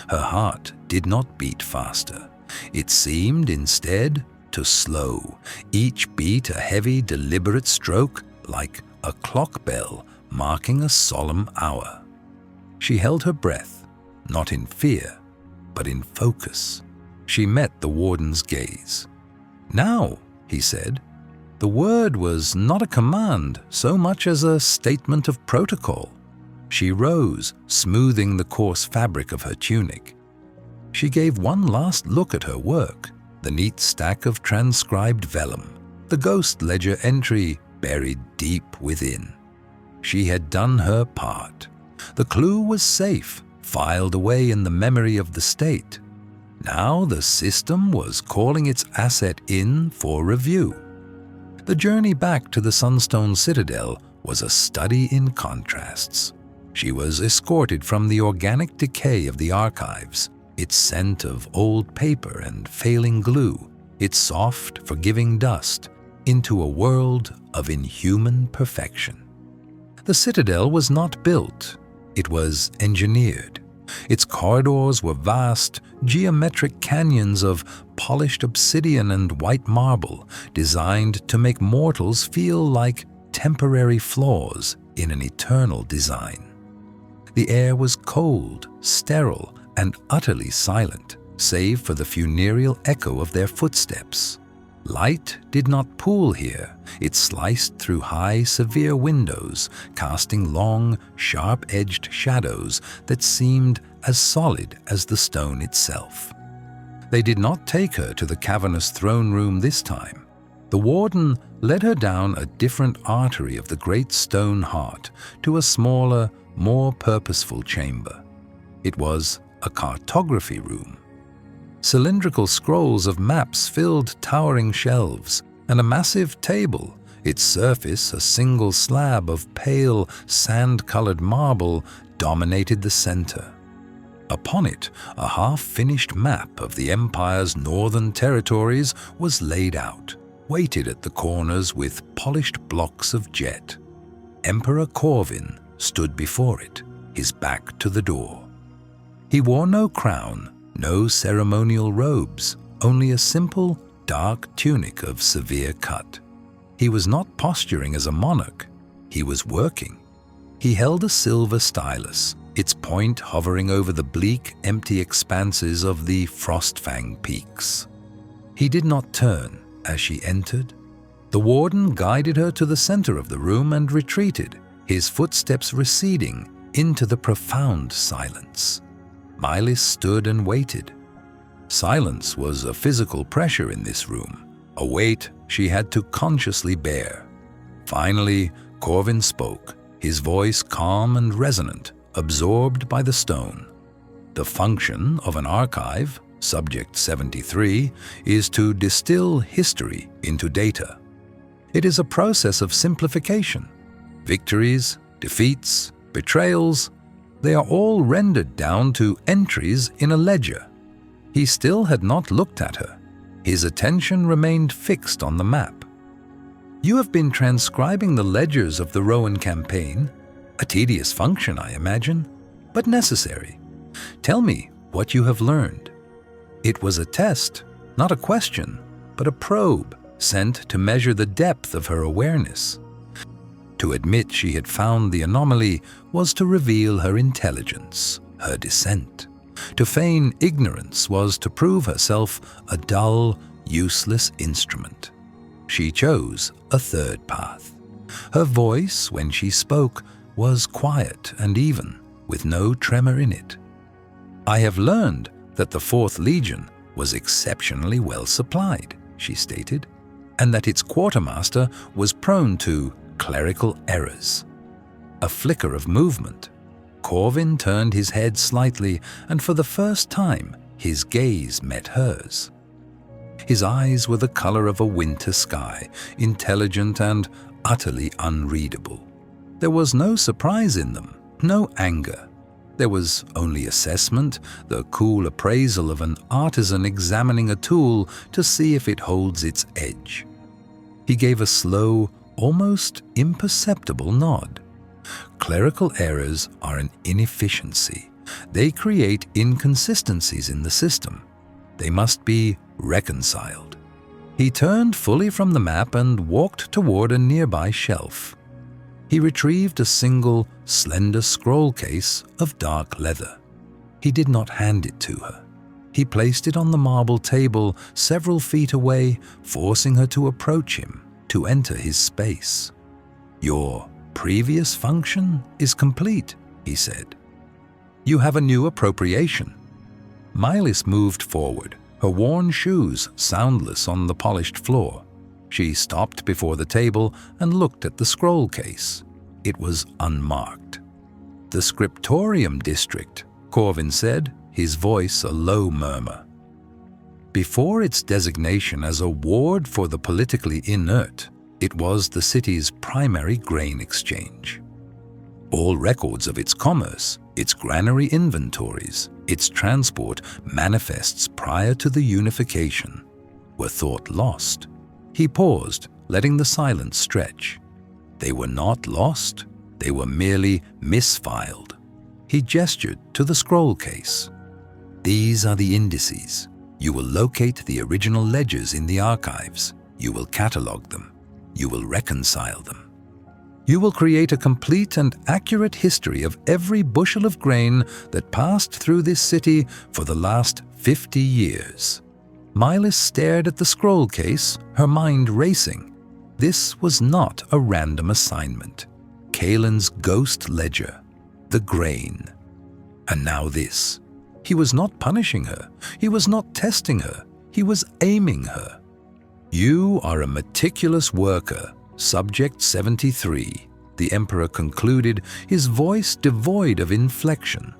Her heart did not beat faster. It seemed instead to slow, each beat a heavy, deliberate stroke like a clock bell marking a solemn hour. She held her breath, not in fear, but in focus. She met the warden's gaze. "Now," he said. The word was not a command so much as a statement of protocol. She rose, smoothing the coarse fabric of her tunic. She gave one last look at her work, the neat stack of transcribed vellum, the ghost ledger entry buried deep within. She had done her part. The clue was safe, filed away in the memory of the state. Now the system was calling its asset in for review. The journey back to the Sunstone Citadel was a study in contrasts. She was escorted from the organic decay of the archives, its scent of old paper and failing glue, its soft, forgiving dust, into a world of inhuman perfection. The Citadel was not built, it was engineered. Its corridors were vast, geometric canyons of polished obsidian and white marble, designed to make mortals feel like temporary flaws in an eternal design. The air was cold, sterile, and utterly silent, save for the funereal echo of their footsteps. Light did not pool here. It sliced through high, severe windows, casting long, sharp-edged shadows that seemed as solid as the stone itself. They did not take her to the cavernous throne room this time. The warden led her down a different artery of the great stone heart to a smaller, more purposeful chamber. It was a cartography room. Cylindrical scrolls of maps filled towering shelves, and a massive table, its surface a single slab of pale, sand-colored marble, dominated the center. Upon it, a half-finished map of the Empire's northern territories was laid out, weighted at the corners with polished blocks of jet. Emperor Corvin stood before it, his back to the door. He wore no crown, no ceremonial robes, only a simple, dark tunic of severe cut. He was not posturing as a monarch, he was working. He held a silver stylus, its point hovering over the bleak, empty expanses of the Frostfang peaks. He did not turn as she entered. The warden guided her to the center of the room and retreated, his footsteps receding into the profound silence. Mylis stood and waited. Silence was a physical pressure in this room, a weight she had to consciously bear. Finally, Corvin spoke, his voice calm and resonant, absorbed by the stone. The function of an archive, Subject 73, is to distill history into data. It is a process of simplification. Victories, defeats, betrayals, they are all rendered down to entries in a ledger. He still had not looked at her. His attention remained fixed on the map. "You have been transcribing the ledgers of the Rowan campaign. A tedious function, I imagine, but necessary. Tell me what you have learned." It was a test, not a question, but a probe sent to measure the depth of her awareness. To admit she had found the anomaly was to reveal her intelligence, her descent. To feign ignorance was to prove herself a dull, useless instrument. She chose a third path. Her voice, when she spoke, was quiet and even, with no tremor in it. "I have learned that the 4th Legion was exceptionally well supplied," she stated, "and that its quartermaster was prone to clerical errors." A flicker of movement. Corvin turned his head slightly, and for the first time, his gaze met hers. His eyes were the color of a winter sky, intelligent and utterly unreadable. There was no surprise in them, no anger, There was only assessment, the cool appraisal of an artisan examining a tool to see if it holds its edge. He gave a slow, almost imperceptible nod. Clerical errors are an inefficiency. They create inconsistencies in the system. They must be reconciled. He turned fully from the map and walked toward a nearby shelf. He retrieved a single, slender scroll case of dark leather. He did not hand it to her. He placed it on the marble table several feet away, forcing her to approach him, to enter his space. "Your previous function is complete," he said. "You have a new appropriation." Mylis moved forward, her worn shoes soundless on the polished floor. She stopped before the table and looked at the scroll case. It was unmarked. "The Scriptorium District," Corvin said, his voice a low murmur. Before its designation as a ward for the politically inert, it was the city's primary grain exchange. All records of its commerce, its granary inventories, its transport manifests prior to the unification were thought lost. He paused, letting the silence stretch. They were not lost, they were merely misfiled. He gestured to the scroll case. "These are the indices. You will locate the original ledgers in the archives. You will catalog them. You will reconcile them. You will create a complete and accurate history of every bushel of grain that passed through this city for the last 50 years. Mylis stared at the scroll case, her mind racing. This was not a random assignment. Kaelin's ghost ledger, the grain. And now this. He was not punishing her. He was not testing her. He was aiming her. "You are a meticulous worker, Subject 73, the Emperor concluded, his voice devoid of inflection.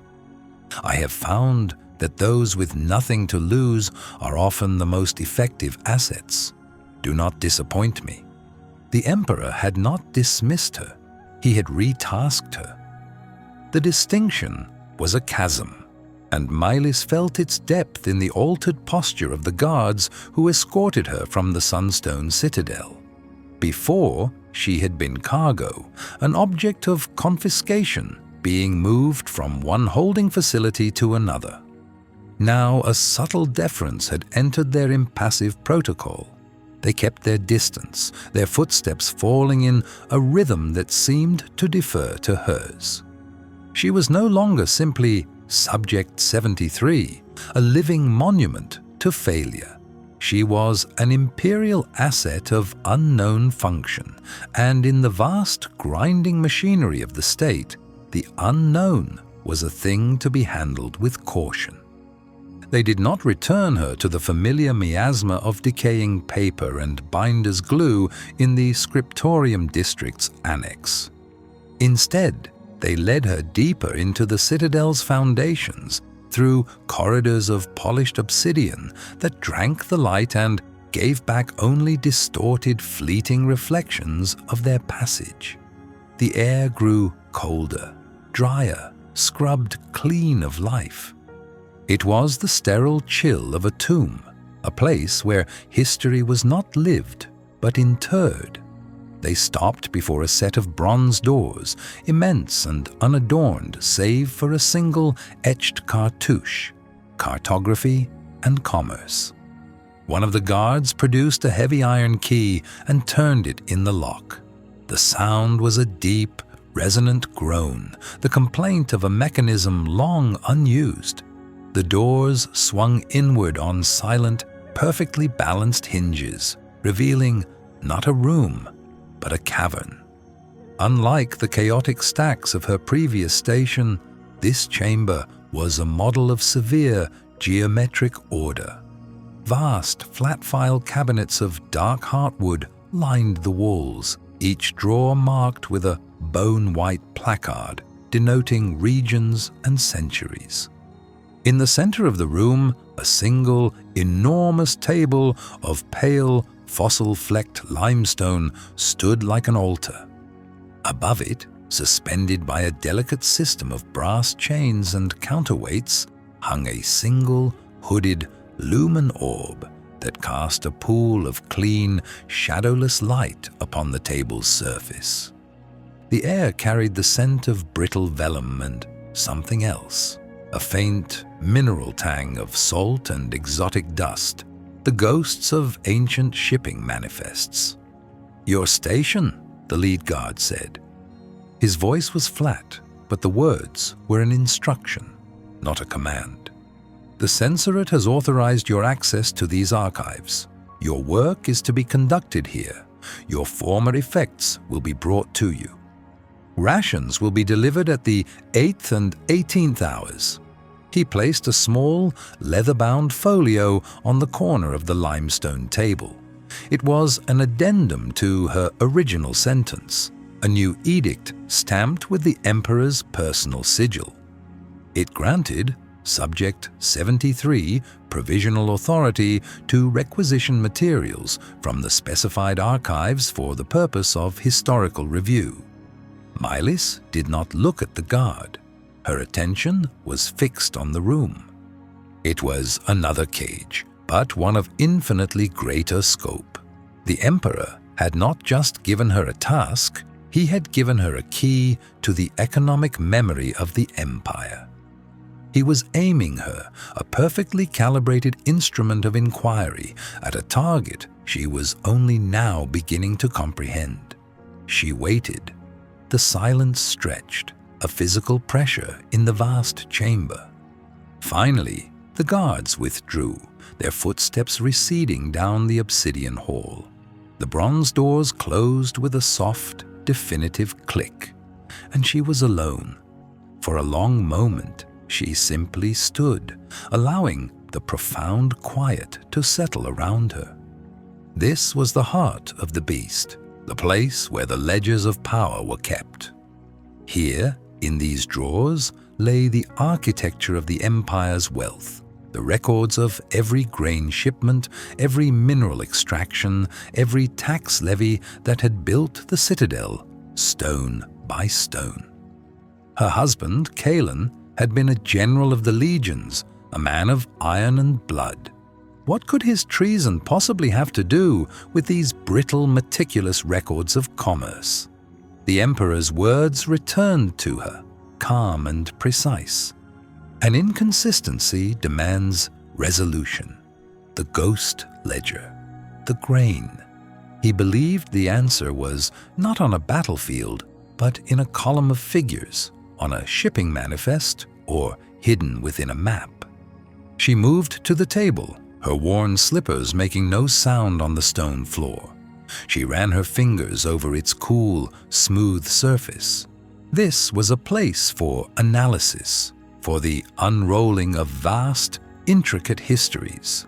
"I have found that those with nothing to lose are often the most effective assets. Do not disappoint me." The Emperor had not dismissed her. He had retasked her. The distinction was a chasm, and Mylis felt its depth in the altered posture of the guards who escorted her from the Sunstone Citadel. Before, she had been cargo, an object of confiscation, being moved from one holding facility to another. Now a subtle deference had entered their impassive protocol. They kept their distance, their footsteps falling in a rhythm that seemed to defer to hers. She was no longer simply Subject 73, a living monument to failure. She was an imperial asset of unknown function, and in the vast grinding machinery of the state, the unknown was a thing to be handled with caution. They did not return her to the familiar miasma of decaying paper and binder's glue in the Scriptorium District's annex. Instead, they led her deeper into the Citadel's foundations, through corridors of polished obsidian that drank the light and gave back only distorted, fleeting reflections of their passage. The air grew colder, drier, scrubbed clean of life. It was the sterile chill of a tomb, a place where history was not lived, but interred. They stopped before a set of bronze doors, immense and unadorned save for a single etched cartouche, cartography and commerce. One of the guards produced a heavy iron key and turned it in the lock. The sound was a deep, resonant groan, the complaint of a mechanism long unused. The doors swung inward on silent, perfectly balanced hinges, revealing not a room, but a cavern. Unlike the chaotic stacks of her previous station, this chamber was a model of severe geometric order. Vast, flat-file cabinets of dark heartwood lined the walls, each drawer marked with a bone-white placard denoting regions and centuries. In the center of the room, a single, enormous table of pale, fossil-flecked limestone stood like an altar. Above it, suspended by a delicate system of brass chains and counterweights, hung a single, hooded, lumen orb that cast a pool of clean, shadowless light upon the table's surface. The air carried the scent of brittle vellum and something else, a faint mineral tang of salt and exotic dust, the ghosts of ancient shipping manifests. "Your station," the lead guard said. His voice was flat, but the words were an instruction, not a command. "The censorate has authorized your access to these archives. Your work is to be conducted here. Your former effects will be brought to you. Rations will be delivered at the 8th and 18th hours." He placed a small, leather-bound folio on the corner of the limestone table. It was an addendum to her original sentence, a new edict stamped with the Emperor's personal sigil. It granted Subject 73 provisional authority to requisition materials from the specified archives for the purpose of historical review. Mylis did not look at the guard. Her attention was fixed on the room. It was another cage, but one of infinitely greater scope. The Emperor had not just given her a task, he had given her a key to the economic memory of the Empire. He was aiming her, a perfectly calibrated instrument of inquiry, at a target she was only now beginning to comprehend. She waited. The silence stretched, a physical pressure in the vast chamber. Finally, the guards withdrew, their footsteps receding down the obsidian hall. The bronze doors closed with a soft, definitive click, and she was alone. For a long moment, she simply stood, allowing the profound quiet to settle around her. This was the heart of the beast, the place where the ledgers of power were kept. Here, in these drawers, lay the architecture of the Empire's wealth, the records of every grain shipment, every mineral extraction, every tax levy that had built the citadel, stone by stone. Her husband, Kalen, had been a general of the legions, a man of iron and blood. What could his treason possibly have to do with these brittle, meticulous records of commerce? The Emperor's words returned to her, calm and precise. An inconsistency demands resolution. The ghost ledger. The grain. He believed the answer was not on a battlefield, but in a column of figures, on a shipping manifest, or hidden within a map. She moved to the table, her worn slippers making no sound on the stone floor. She ran her fingers over its cool, smooth surface. This was a place for analysis, for the unrolling of vast, intricate histories.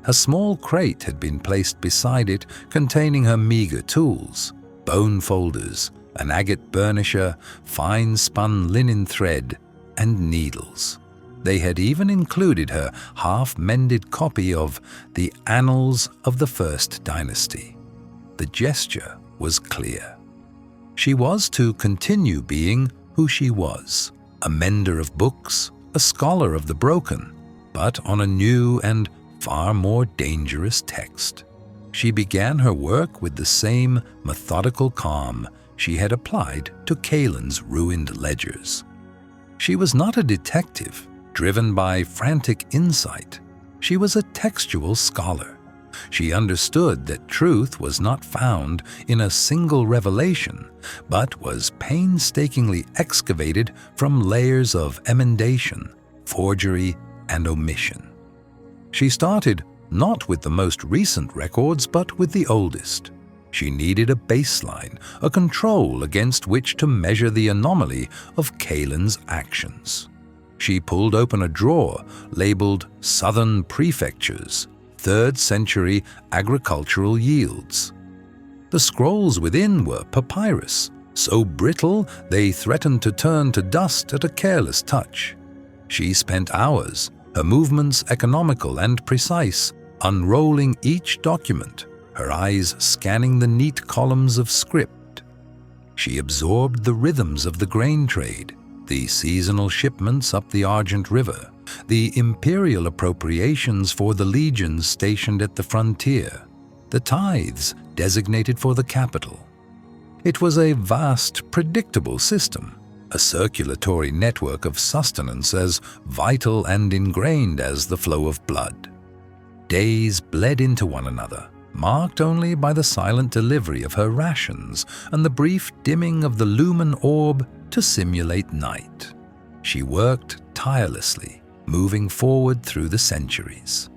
A small crate had been placed beside it containing her meager tools, bone folders, an agate burnisher, fine-spun linen thread, and needles. They had even included her half-mended copy of the Annals of the First Dynasty. The gesture was clear. She was to continue being who she was, a mender of books, a scholar of the broken, but on a new and far more dangerous text. She began her work with the same methodical calm she had applied to Kalen's ruined ledgers. She was not a detective, driven by frantic insight. She was a textual scholar. She understood that truth was not found in a single revelation, but was painstakingly excavated from layers of emendation, forgery, and omission. She started not with the most recent records, but with the oldest. She needed a baseline, a control against which to measure the anomaly of Kalen's actions. She pulled open a drawer labeled Southern Prefectures, 3rd Century Agricultural Yields. The scrolls within were papyrus, so brittle they threatened to turn to dust at a careless touch. She spent hours, her movements economical and precise, unrolling each document, her eyes scanning the neat columns of script. She She absorbed the rhythms of the grain trade, the seasonal shipments up the Argent River, the imperial appropriations for the legions stationed at the frontier, the tithes designated for the capital. It was a vast, predictable system, a circulatory network of sustenance as vital and ingrained as the flow of blood. Days bled into one another, marked only by the silent delivery of her rations and the brief dimming of the lumen orb to simulate night. She worked tirelessly, moving forward through the centuries.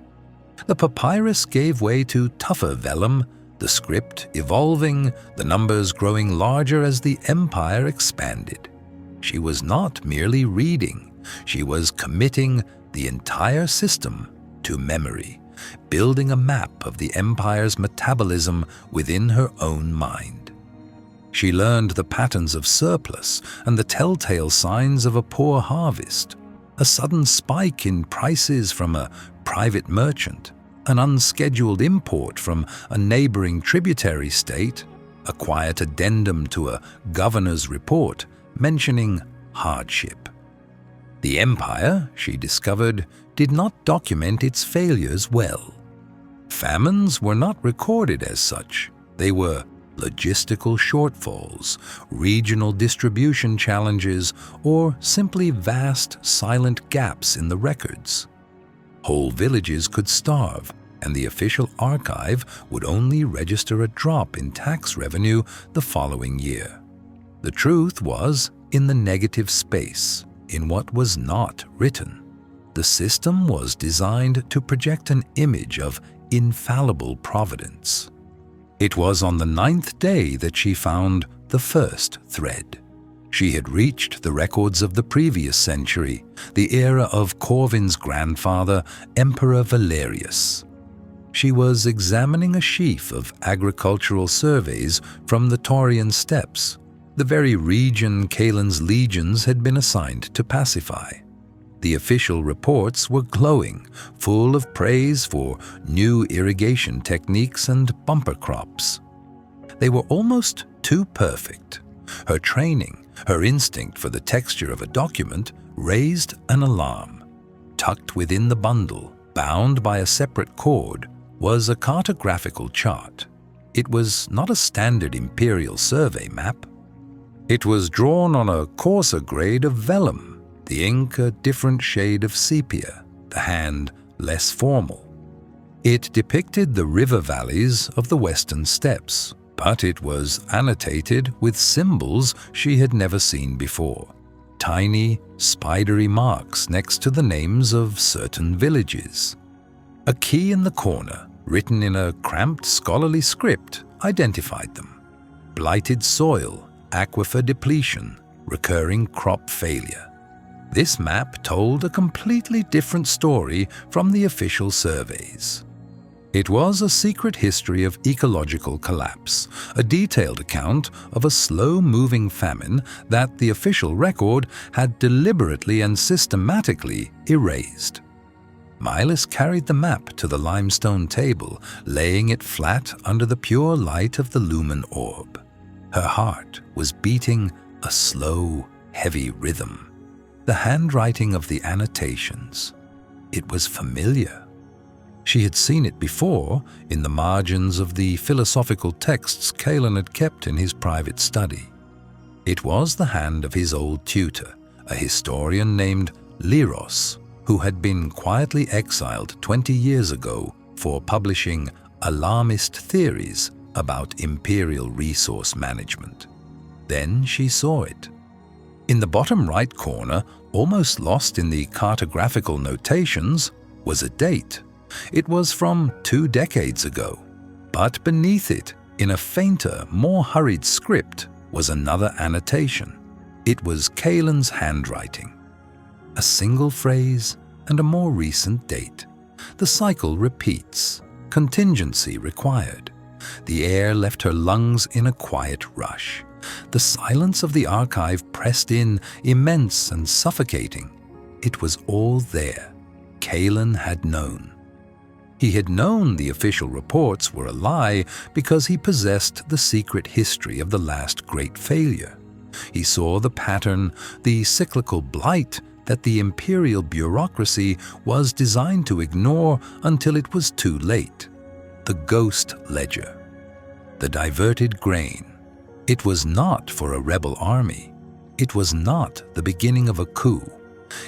The papyrus gave way to tougher vellum, the script evolving, the numbers growing larger as the empire expanded. She was not merely reading, she was committing the entire system to memory, building a map of the empire's metabolism within her own mind. She learned the patterns of surplus and the telltale signs of a poor harvest, a sudden spike in prices from a private merchant, an unscheduled import from a neighboring tributary state, a quiet addendum to a governor's report mentioning hardship. The empire, she discovered, did not document its failures well. Famines were not recorded as such. They were logistical shortfalls, regional distribution challenges, or simply vast, silent gaps in the records. Whole villages could starve, and the official archive would only register a drop in tax revenue the following year. The truth was in the negative space, in what was not written. The system was designed to project an image of infallible providence. It was on the 9th day that she found the first thread. She had reached the records of the previous century, the era of Corvin's grandfather, Emperor Valerius. She was examining a sheaf of agricultural surveys from the Taurian steppes, the very region Kaelin's legions had been assigned to pacify. The official reports were glowing, full of praise for new irrigation techniques and bumper crops. They were almost too perfect. Her training, her instinct for the texture of a document, raised an alarm. Tucked within the bundle, bound by a separate cord, was a cartographical chart. It was not a standard Imperial survey map. It was drawn on a coarser grade of vellum, the ink a different shade of sepia, the hand less formal. It depicted the river valleys of the western steppes, but it was annotated with symbols she had never seen before. Tiny, spidery marks next to the names of certain villages. A key in the corner, written in a cramped scholarly script, identified them. Blighted soil, aquifer depletion, recurring crop failure. This map told a completely different story from the official surveys. It was a secret history of ecological collapse, a detailed account of a slow-moving famine that the official record had deliberately and systematically erased. Milas carried the map to the limestone table, laying it flat under the pure light of the lumen orb. Her heart was beating a slow, heavy rhythm. The handwriting of the annotations. It was familiar. She had seen it before in the margins of the philosophical texts Kaelin had kept in his private study. It was the hand of his old tutor, a historian named Liros, who had been quietly exiled 20 years ago for publishing alarmist theories about Imperial resource management. Then she saw it. In the bottom right corner, almost lost in the cartographical notations, was a date. It was from 2 decades ago. But beneath it, in a fainter, more hurried script, was another annotation. It was Kaelin's handwriting. A single phrase and a more recent date. The cycle repeats. Contingency required. The air left her lungs in a quiet rush. The silence of the archive pressed in, immense and suffocating. It was all there. Kaelin had known. He had known the official reports were a lie because he possessed the secret history of the last great failure. He saw the pattern, the cyclical blight that the imperial bureaucracy was designed to ignore until it was too late. The ghost ledger. The diverted grain. It was not for a rebel army. It was not the beginning of a coup.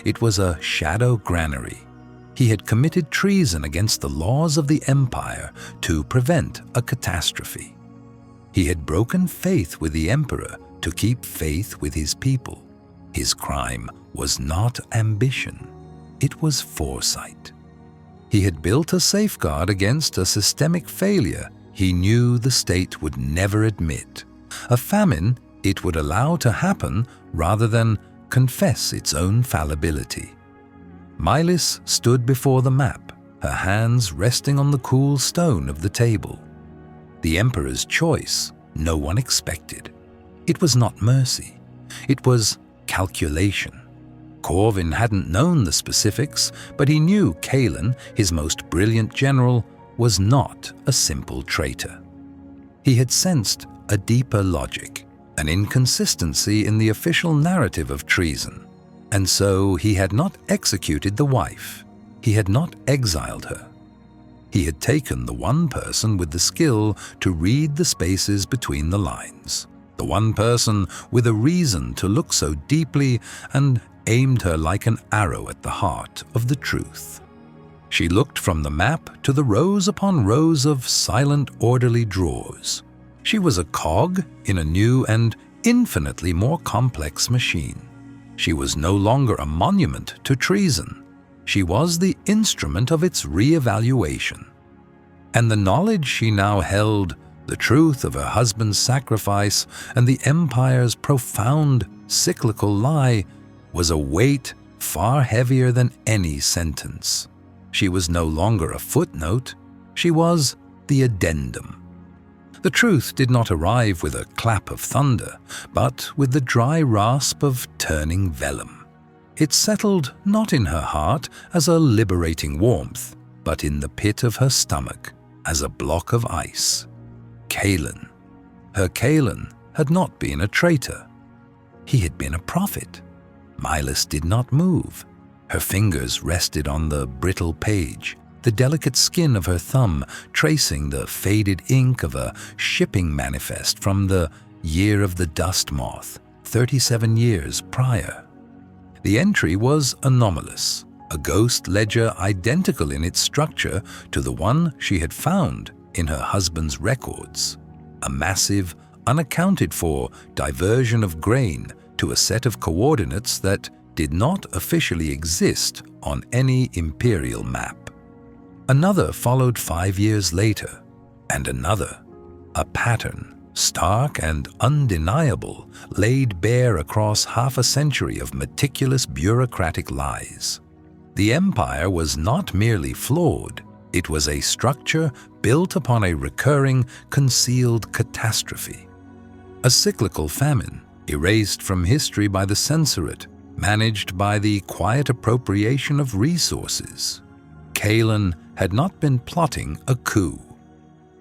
It was a shadow granary. He had committed treason against the laws of the empire to prevent a catastrophe. He had broken faith with the emperor to keep faith with his people. His crime was not ambition. It was foresight. He had built a safeguard against a systemic failure he knew the state would never admit, a famine it would allow to happen rather than confess its own fallibility. Milis stood before the map, her hands resting on the cool stone of the table. The emperor's choice no one expected. It was not mercy. It was calculation. Corvin hadn't known the specifics, but he knew Kalen, his most brilliant general, was not a simple traitor. He had sensed a deeper logic, an inconsistency in the official narrative of treason. And so he had not executed the wife. He had not exiled her. He had taken the one person with the skill to read the spaces between the lines, the one person with a reason to look so deeply, and aimed her like an arrow at the heart of the truth. She looked from the map to the rows upon rows of silent, orderly drawers. She was a cog in a new and infinitely more complex machine. She was no longer a monument to treason. She was the instrument of its re-evaluation. And the knowledge she now held, the truth of her husband's sacrifice and the empire's profound cyclical lie, was a weight far heavier than any sentence. She was no longer a footnote. She was the addendum. The truth did not arrive with a clap of thunder, but with the dry rasp of turning vellum. It settled not in her heart as a liberating warmth, but in the pit of her stomach as a block of ice. Kalen. Her Kalen had not been a traitor. He had been a prophet. Milis did not move. Her fingers rested on the brittle page, the delicate skin of her thumb tracing the faded ink of a shipping manifest from the year of the dust moth, 37 years prior. The entry was anomalous, a ghost ledger identical in its structure to the one she had found in her husband's records, a massive, unaccounted-for diversion of grain to a set of coordinates that did not officially exist on any imperial map. Another followed 5 years later, and another. A pattern, stark and undeniable, laid bare across half a century of meticulous bureaucratic lies. The empire was not merely flawed, it was a structure built upon a recurring, concealed catastrophe. A cyclical famine, erased from history by the censorate, managed by the quiet appropriation of resources. Kalen had not been plotting a coup.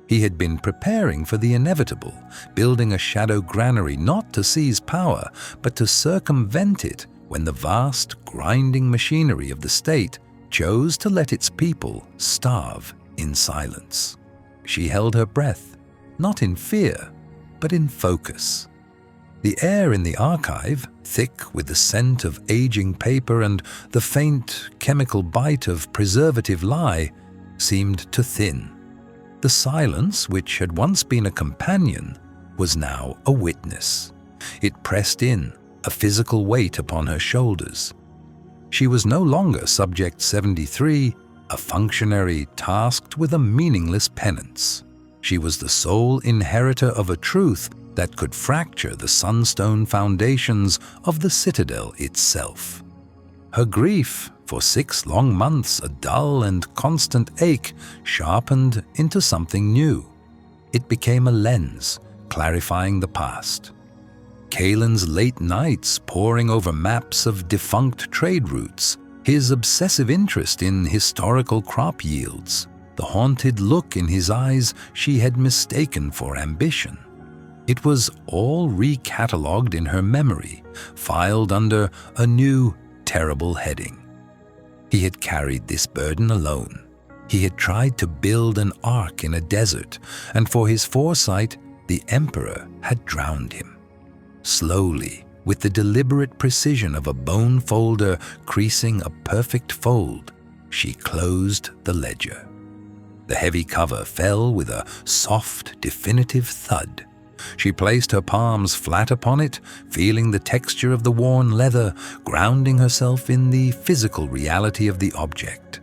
He had been preparing for the inevitable, building a shadow granary not to seize power, but to circumvent it when the vast, grinding machinery of the state chose to let its people starve in silence. She held her breath, not in fear, but in focus. The air in the archive, thick with the scent of aging paper and the faint chemical bite of preservative lye, seemed to thin. The silence, which had once been a companion, was now a witness. It pressed in, a physical weight upon her shoulders. She was no longer Subject 73, a functionary tasked with a meaningless penance. She was the sole inheritor of a truth that could fracture the sunstone foundations of the citadel itself. Her grief, for 6 long months a dull and constant ache, sharpened into something new. It became a lens, clarifying the past. Kalen's late nights poring over maps of defunct trade routes, his obsessive interest in historical crop yields, the haunted look in his eyes she had mistaken for ambition. It was all recatalogued in her memory, filed under a new, terrible heading. He had carried this burden alone. He had tried to build an ark in a desert, and for his foresight, the Emperor had drowned him. Slowly, with the deliberate precision of a bone folder creasing a perfect fold, she closed the ledger. The heavy cover fell with a soft, definitive thud. She placed her palms flat upon it, feeling the texture of the worn leather, grounding herself in the physical reality of the object.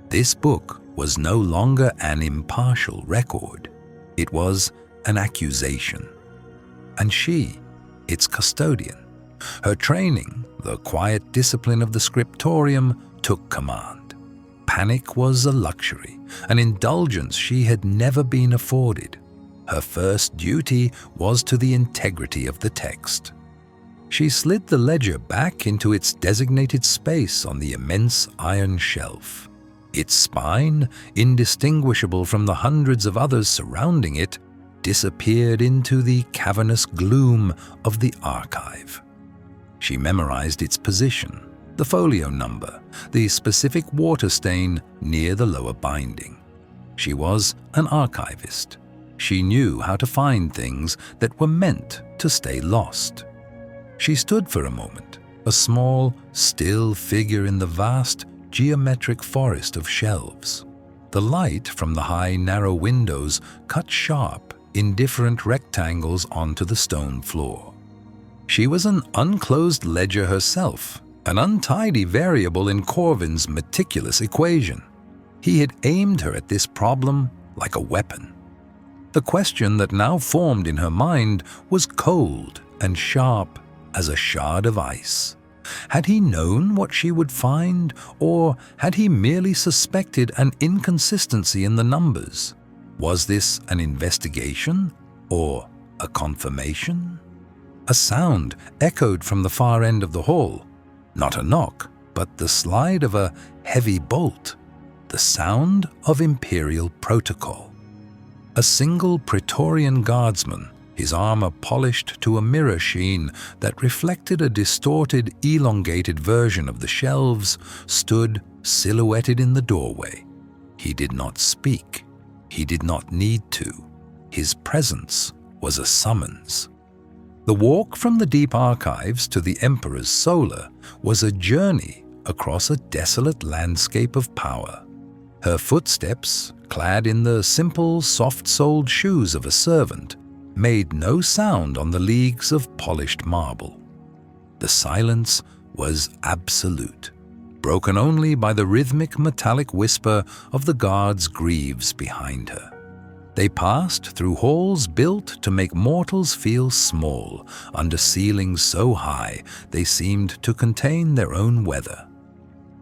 This book was no longer an impartial record. It was an accusation. And she, its custodian. Her training, the quiet discipline of the scriptorium, took command. Panic was a luxury, an indulgence she had never been afforded. Her first duty was to the integrity of the text. She slid the ledger back into its designated space on the immense iron shelf. Its spine, indistinguishable from the hundreds of others surrounding it, disappeared into the cavernous gloom of the archive. She memorized its position, the folio number, the specific water stain near the lower binding. She was an archivist. She knew how to find things that were meant to stay lost. She stood for a moment, a small, still figure in the vast, geometric forest of shelves. The light from the high, narrow windows cut sharp, indifferent rectangles onto the stone floor. She was an unclosed ledger herself, an untidy variable in Corvin's meticulous equation. He had aimed her at this problem like a weapon. The question that now formed in her mind was cold and sharp as a shard of ice. Had he known what she would find, or had he merely suspected an inconsistency in the numbers? Was this an investigation or a confirmation? A sound echoed from the far end of the hall. Not a knock, but the slide of a heavy bolt. The sound of Imperial protocol. A single Praetorian guardsman, his armor polished to a mirror sheen that reflected a distorted, elongated version of the shelves, stood silhouetted in the doorway. He did not speak. He did not need to. His presence was a summons. The walk from the deep archives to the Emperor's solar was a journey across a desolate landscape of power. Her footsteps, clad in the simple, soft-soled shoes of a servant, made no sound on the leagues of polished marble. The silence was absolute, broken only by the rhythmic metallic whisper of the guards' greaves behind her. They passed through halls built to make mortals feel small, under ceilings so high they seemed to contain their own weather.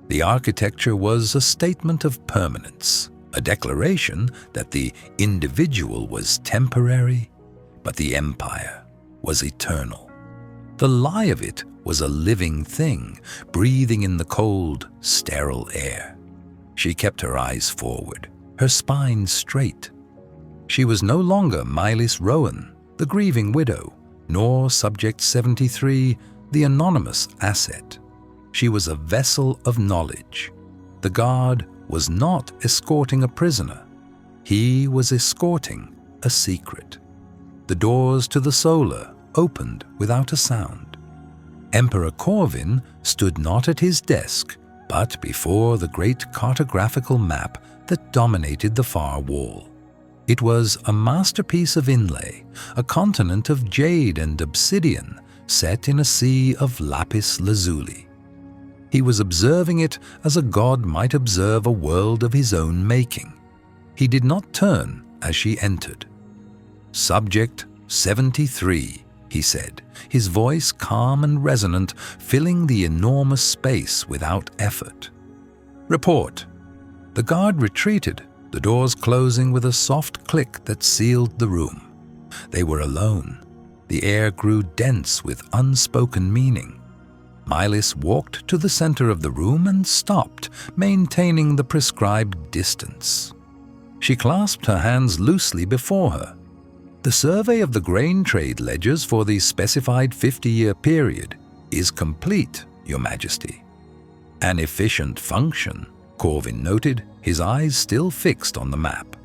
The architecture was a statement of permanence, a declaration that the individual was temporary, but the empire was eternal. The lie of it was a living thing, breathing in the cold, sterile air. She kept her eyes forward, her spine straight. She was no longer Mylis Rowan, the grieving widow, nor Subject 73, the anonymous asset. She was a vessel of knowledge. The guard was not escorting a prisoner. He was escorting a secret. The doors to the solar opened without a sound. Emperor Corvin stood not at his desk, but before the great cartographical map that dominated the far wall. It was a masterpiece of inlay, a continent of jade and obsidian set in a sea of lapis lazuli. He was observing it as a god might observe a world of his own making. He did not turn as she entered. "Subject 73, he said, his voice calm and resonant, filling the enormous space without effort. "Report." The guard retreated, the doors closing with a soft click that sealed the room. They were alone. The air grew dense with unspoken meaning. Mylis walked to the center of the room and stopped, maintaining the prescribed distance. She clasped her hands loosely before her. "The survey of the grain trade ledgers for the specified 50-year period is complete, Your Majesty." "An efficient function," Corvin noted, his eyes still fixed on the map.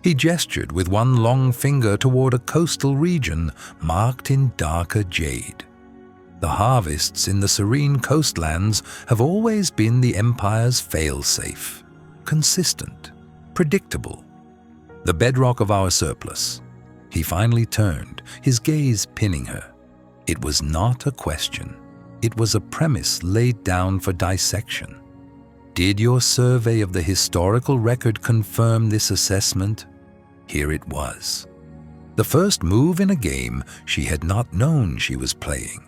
He gestured with one long finger toward a coastal region marked in darker jade. "The harvests in the serene coastlands have always been the Empire's fail-safe, consistent, predictable. The bedrock of our surplus." He finally turned, his gaze pinning her. It was not a question. It was a premise laid down for dissection. "Did your survey of the historical record confirm this assessment?" Here it was. The first move in a game she had not known she was playing.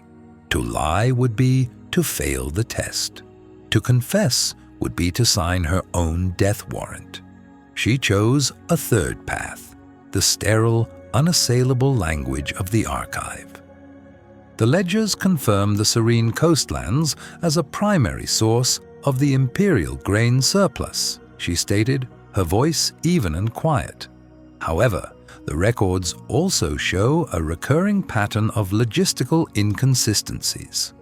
To lie would be to fail the test. To confess would be to sign her own death warrant. She chose a third path, the sterile, unassailable language of the archive. The ledgers confirm the serene coastlands as a primary source of the Imperial grain surplus, she stated, her voice even and quiet. However, the records also show a recurring pattern of logistical inconsistencies.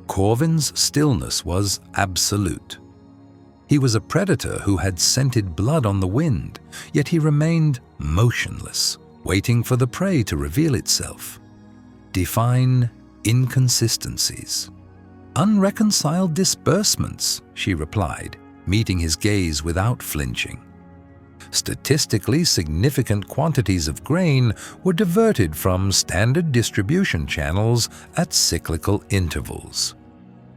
Corvin's stillness was absolute. He was a predator who had scented blood on the wind, yet he remained motionless, waiting for the prey to reveal itself. "Define inconsistencies." "Unreconciled disbursements," she replied, meeting his gaze without flinching. Statistically significant quantities of grain were diverted from standard distribution channels at cyclical intervals.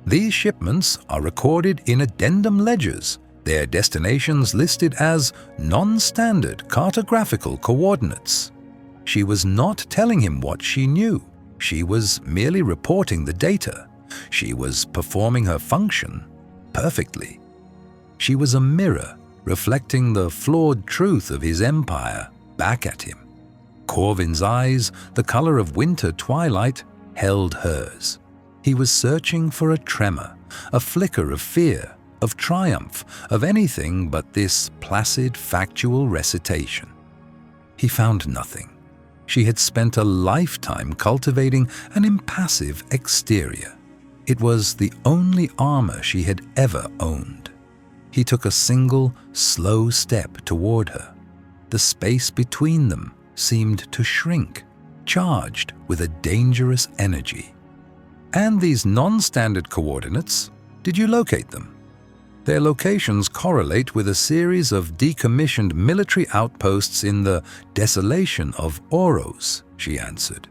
These shipments are recorded in addendum ledgers, their destinations listed as non-standard cartographical coordinates. She was not telling him what she knew. She was merely reporting the data. She was performing her function perfectly. She was a mirror reflecting the flawed truth of his empire back at him. Corvin's eyes, the color of winter twilight, held hers. He was searching for a tremor, a flicker of fear, of triumph, of anything but this placid, factual recitation. He found nothing. She had spent a lifetime cultivating an impassive exterior. It was the only armor she had ever owned. He took a single, slow step toward her. The space between them seemed to shrink, charged with a dangerous energy. "And these non-standard coordinates, did you locate them?" "Their locations correlate with a series of decommissioned military outposts in the desolation of Oros," she answered.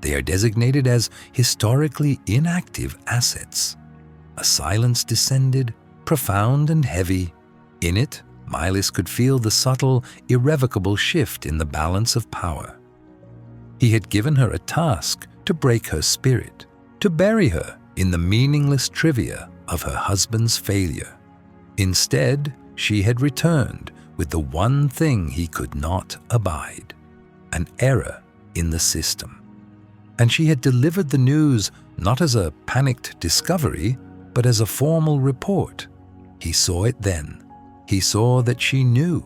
"They are designated as historically inactive assets." A silence descended, profound and heavy. In it, Miles could feel the subtle, irrevocable shift in the balance of power. He had given her a task to break her spirit, to bury her in the meaningless trivia of her husband's failure. Instead, she had returned with the one thing he could not abide, an error in the system. And she had delivered the news not as a panicked discovery, but as a formal report. He saw it then. He saw that she knew.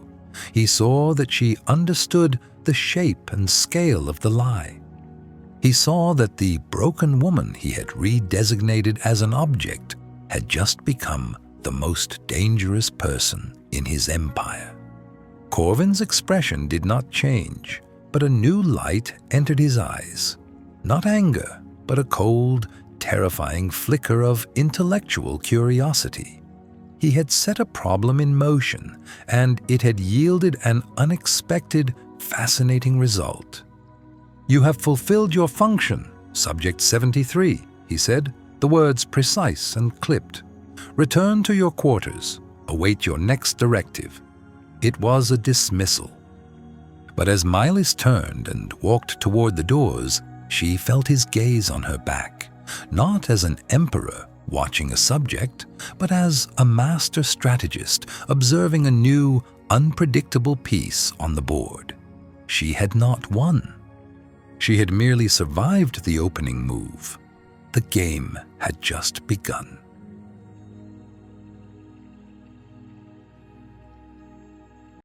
He saw that she understood the shape and scale of the lie. He saw that the broken woman he had redesignated as an object had just become the most dangerous person in his empire. Corvin's expression did not change, but a new light entered his eyes. Not anger, but a cold, terrifying flicker of intellectual curiosity. He had set a problem in motion, and it had yielded an unexpected, fascinating result. "You have fulfilled your function, Subject 73, he said, the words precise and clipped. "Return to your quarters. Await your next directive." It was a dismissal. But as Miles turned and walked toward the doors, she felt his gaze on her back, not as an emperor watching a subject, but as a master strategist observing a new, unpredictable piece on the board. She had not won. She had merely survived the opening move. The game had just begun.